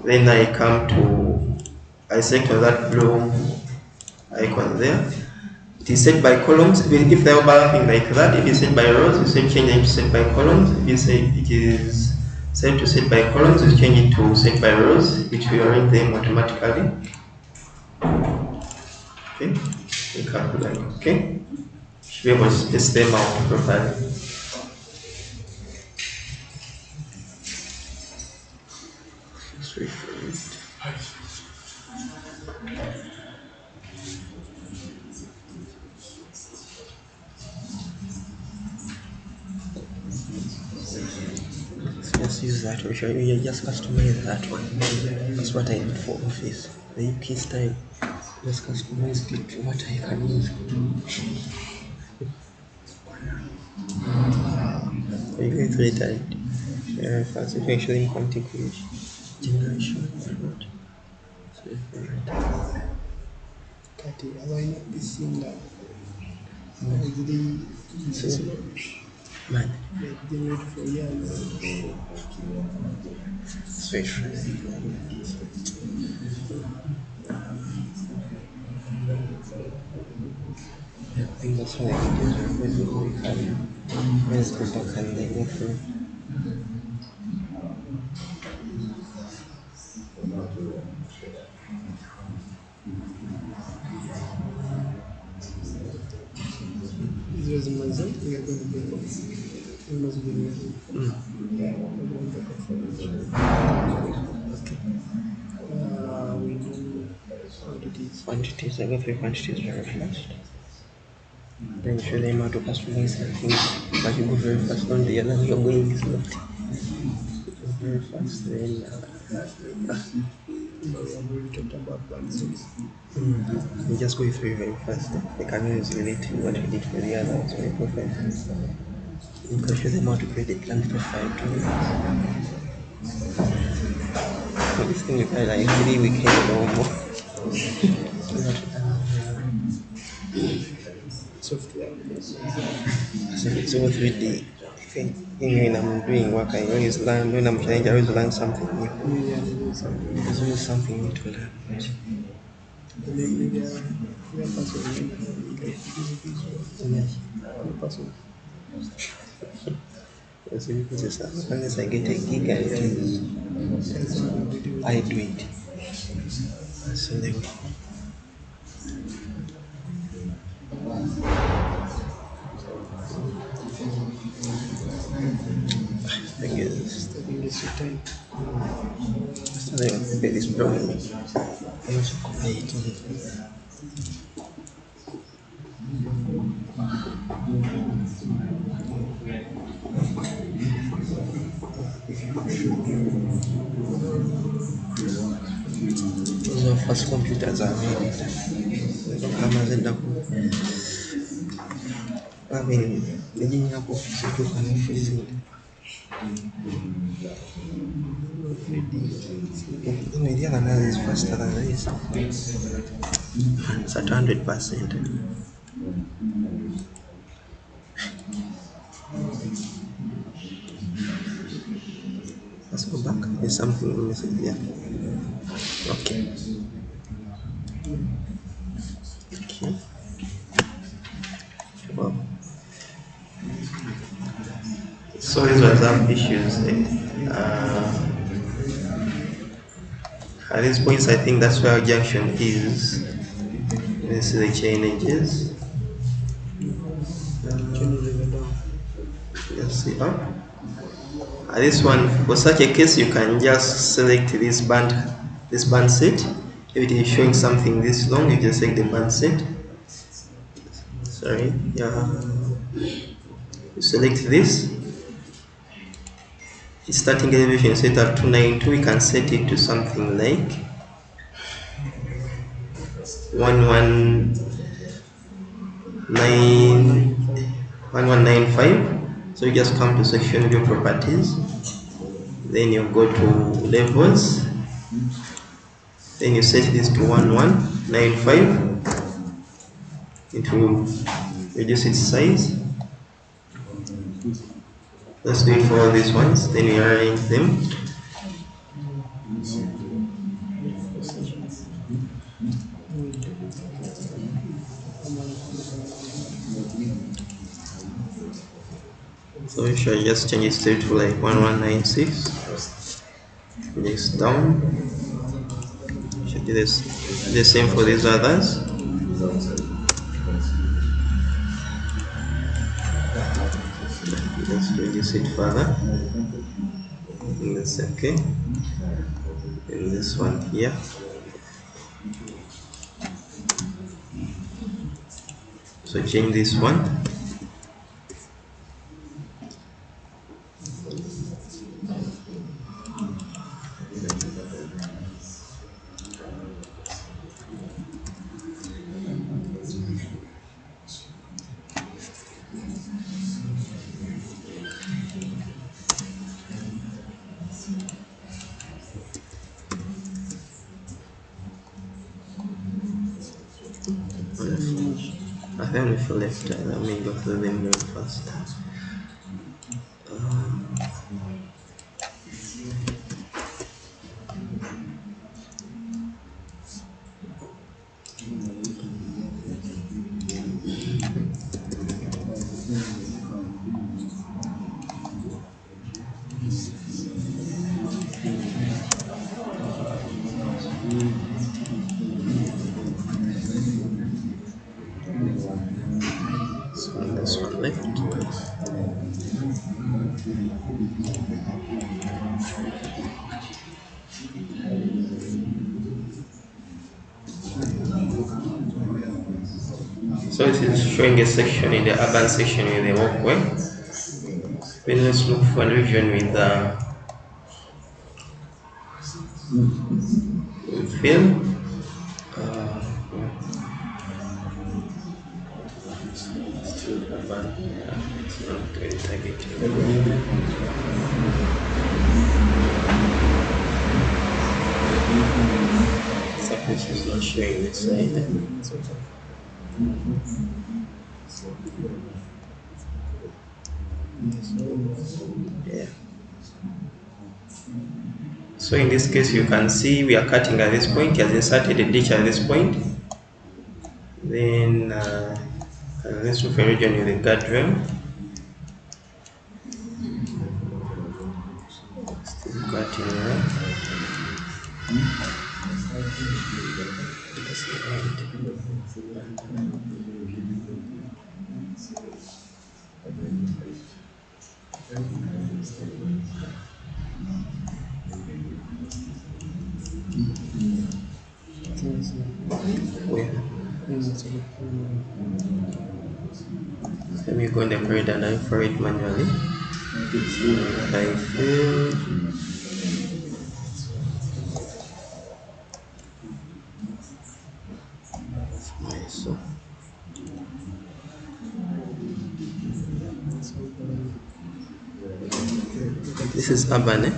Then I come to, I select on that blue icon there. It is set by columns, even if they're overlapping like that. If it's set by rows, you say change it to set by columns. If you say it is set to set by columns, you change it to set by rows, which will arrange them automatically. Okay, you calculate, okay? Should be able to space them out properly. Just use that one. You just customize that one. That's what I did for Office. The UK style. Just customize it to what I can use. You get read first if you actually configure generation or not. So Kati, abaina bisinga. man. Generate for years. Switch. I think that's what I can do. Where's the book and they go through? This was my we are going to be we do quantities. I go through quantities very fast. Then show them how to customize things, but you go very fast on the other you're going slow. Very fast, then we talked about balancing. you just go through very fast. They can use relate to what you did for the other ones very perfect. You can show them how to create a plant profile too. So this thing requires like 3 weekends or more. Software. So with the thing when I'm doing work, I always learn. When I'm challenged, I always learn something new. There's always something new to learn. Unless I get a gig and I do it. So they this time. This problem. Those are first computers are made. I mean, the linear office to freezing. The media analysis is faster than this. It's at 100%. Let's go back. There's something missing here. Okay. Okay. Wow. So these were some issues. At this point, I think that's where our junction is. This is the chain edges. Just see up. This one, for such a case, you can just select this band set. If it is showing something this long, you just select the band set. Sorry, yeah. You select this. Its starting elevation set at 292. We can set it to something like 1195. So you just come to section view properties, then you go to levels, then you set this to 1195. It will reduce its size. Let's do it for all these ones, then we arrange them. So we should just change it to like 1196. Next down. Should do this the same for these others. Let's reduce it further. And that's okay. And this one here. So change this one. I think if you left, let me go through them very fast. So this one left. So it is showing a section in the urban section with the walkway. Then let's look for a region with fill. Still urban. Yeah, it's not very targeted. Suppose it's not showing this side. Yeah. So in this case, you can see we are cutting at this point. He has inserted a ditch at this point. Then let's look for a region with a guardrail. Still cutting there. Let me go in the corridor and I for it manually. I fill. So this is urban, eh?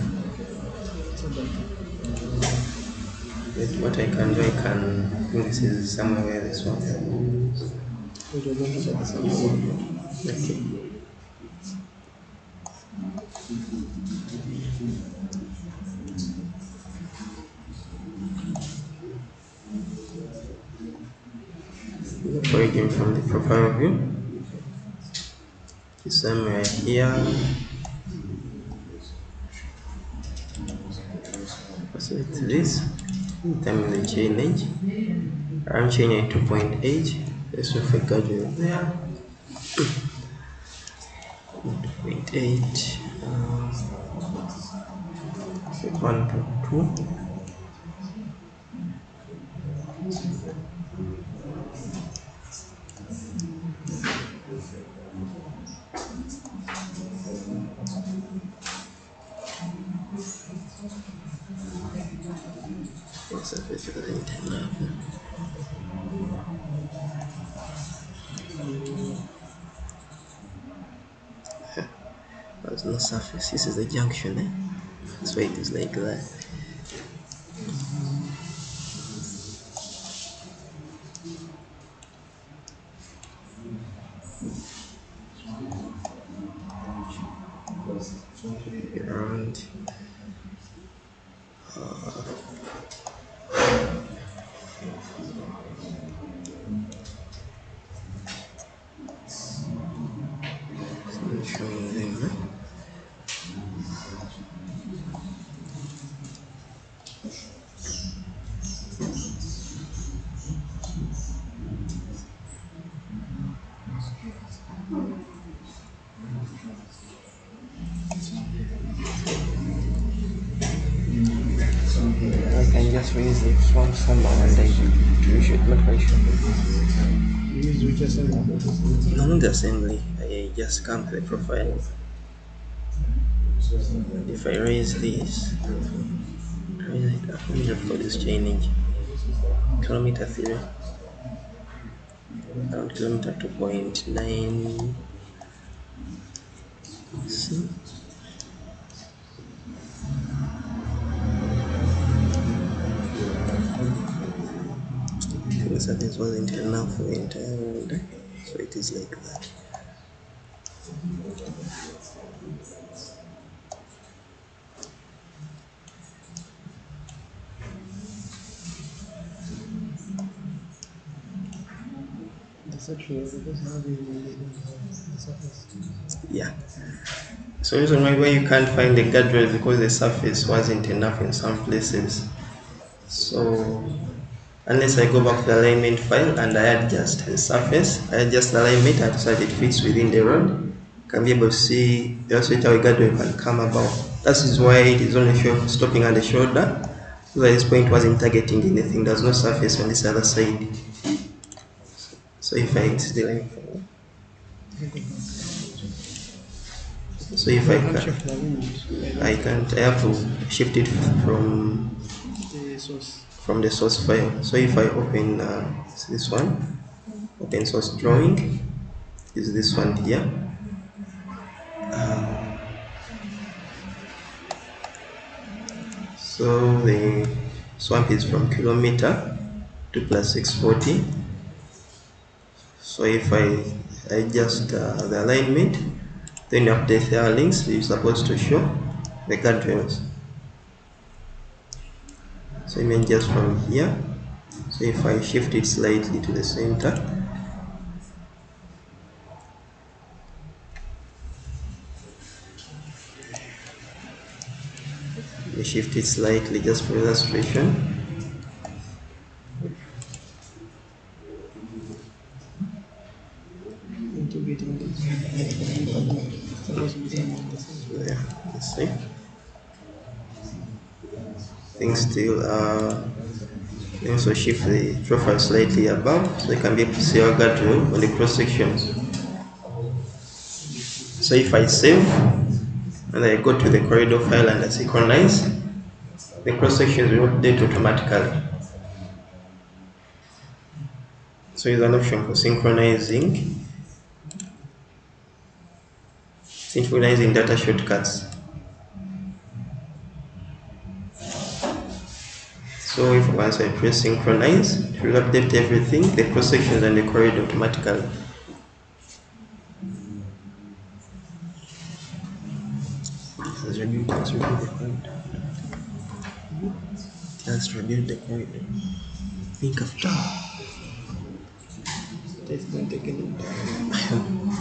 With what I can do, I think this is somewhere where this one. Okay. Origin from the profile view. Somewhere here. Select this. Time the change. I'm changing 2.8. Let's move a guardrail there. 2.8. 1.2. Surface of the antenna. There's no surface. This is the junction, eh? That's why it is like that. Around. Showing them, eh? I can just raise it from somehow and I should not very sure. No, not the assembly. I just come to the profile. If I raise this, for this chaining, kilometer 3, around kilometer 2.9. See? The surface wasn't enough for the entire world, so it is like that. Yeah. So the reason why you can't find the guardrail is because the surface wasn't enough in some places. So unless I go back to the alignment file and I adjust the surface, I adjust the alignment so that it fits within the road, can be able to see also how a guardrail can come about. That is why it is only stopping at the shoulder. So at this point wasn't targeting anything. There's no surface on this other side. So if I exit the line file, so if I can't, I have to shift it from the source file. So if I open this one, open source drawing, is this one here. So the swamp is from kilometer to plus 640. So if I adjust the alignment, then you update the links, you're supposed to show the guardrails. So I mean just from here. So if I shift it slightly to the center, we shift it slightly just for illustration. Yeah, let's see. Things still are Also shift the profile slightly above so you can be able to see our guardrail on the cross sections. So if I save and I go to the corridor file and I synchronize, the cross sections will update automatically. So there's an option for synchronizing data shortcuts. So if once I press synchronize, it will update everything, the cross sections and the corridor automatically. Let's rebuild the corridor. Think of that. It's going to take a little time.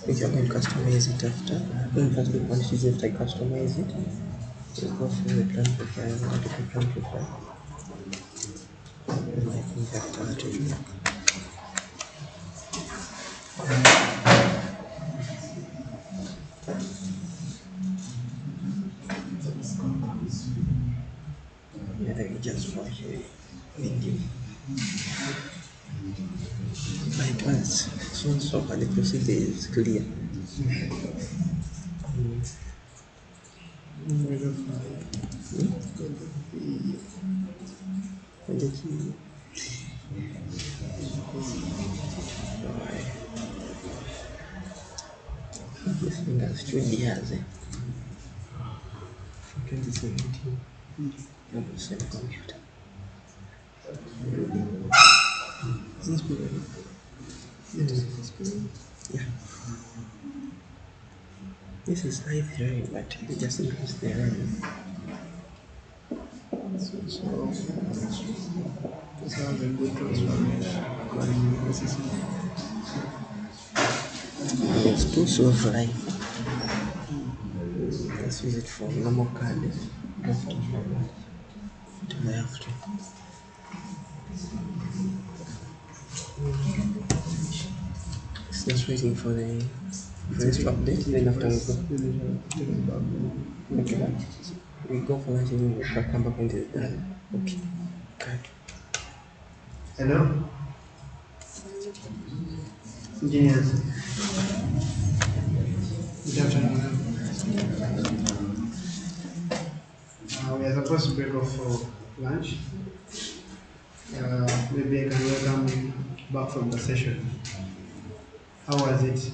If you're going to customize it after, going to the quantities after I customize it, we'll go through the plan profile, article plan profile. And I think after that will work. Yeah, let me just watch a video. But once so far the procedure is clear. This thing has 2 years. 2017. On the same computer. Is this good? Yeah. This is i3, but they just increase the RAM. This has a good transformation according to necessity. It's too slow for life. Let's use it for normal card. I have to. It's just waiting for the first update, then after we go. Okay. We go for that and we'll come back when it is done. Okay. Good. Hello? Engineers. Good afternoon. We are supposed to break off for lunch. Maybe I can welcome you back from the session. How was it?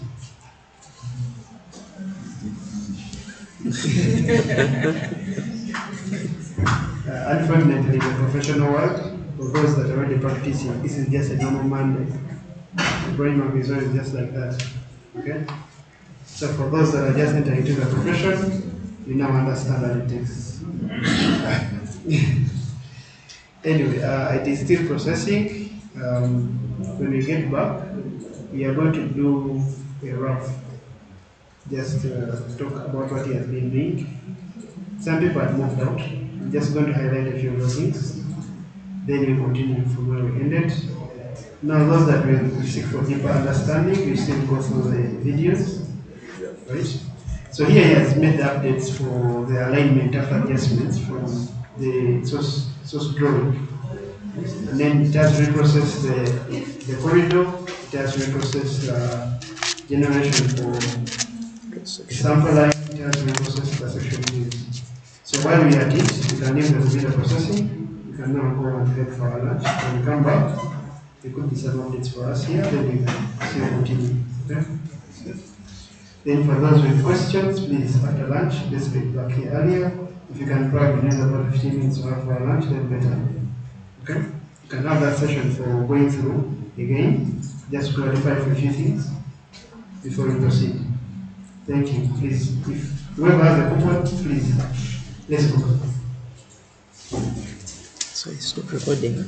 Unfortunately, in the professional world, for those that are already practicing, this is just a normal Monday. The brain work is always just like that. Okay? So for those that are just entering into the profession, you now understand that it takes. Anyway, it is still processing. When we get back, we are going to do a rough, just talk about what he has been doing. Some people have moved out. I'm just going to highlight a few of the things. Then we continue from where we ended. Now, those that will seek for deeper understanding, we still go through the videos. Right? So here he has made the updates for the alignment after adjustments from the source drawing. And then it has reprocessed the corridor, it has reprocessed generation for sample line, it has reprocessed the section views. So while we are at it, we can leave the video processing, we can now go and head for our lunch. When we come back, there could be some updates for us here, then we can still continue. Okay? Then for those with questions, please after lunch, let's get back here earlier. If you can grab another 15 minutes for our lunch, then better. Okay? You can have that session for going through again, just clarify for a few things before we proceed. Thank you. Please, if whoever has a coupon, please, let's go. So it's not recording.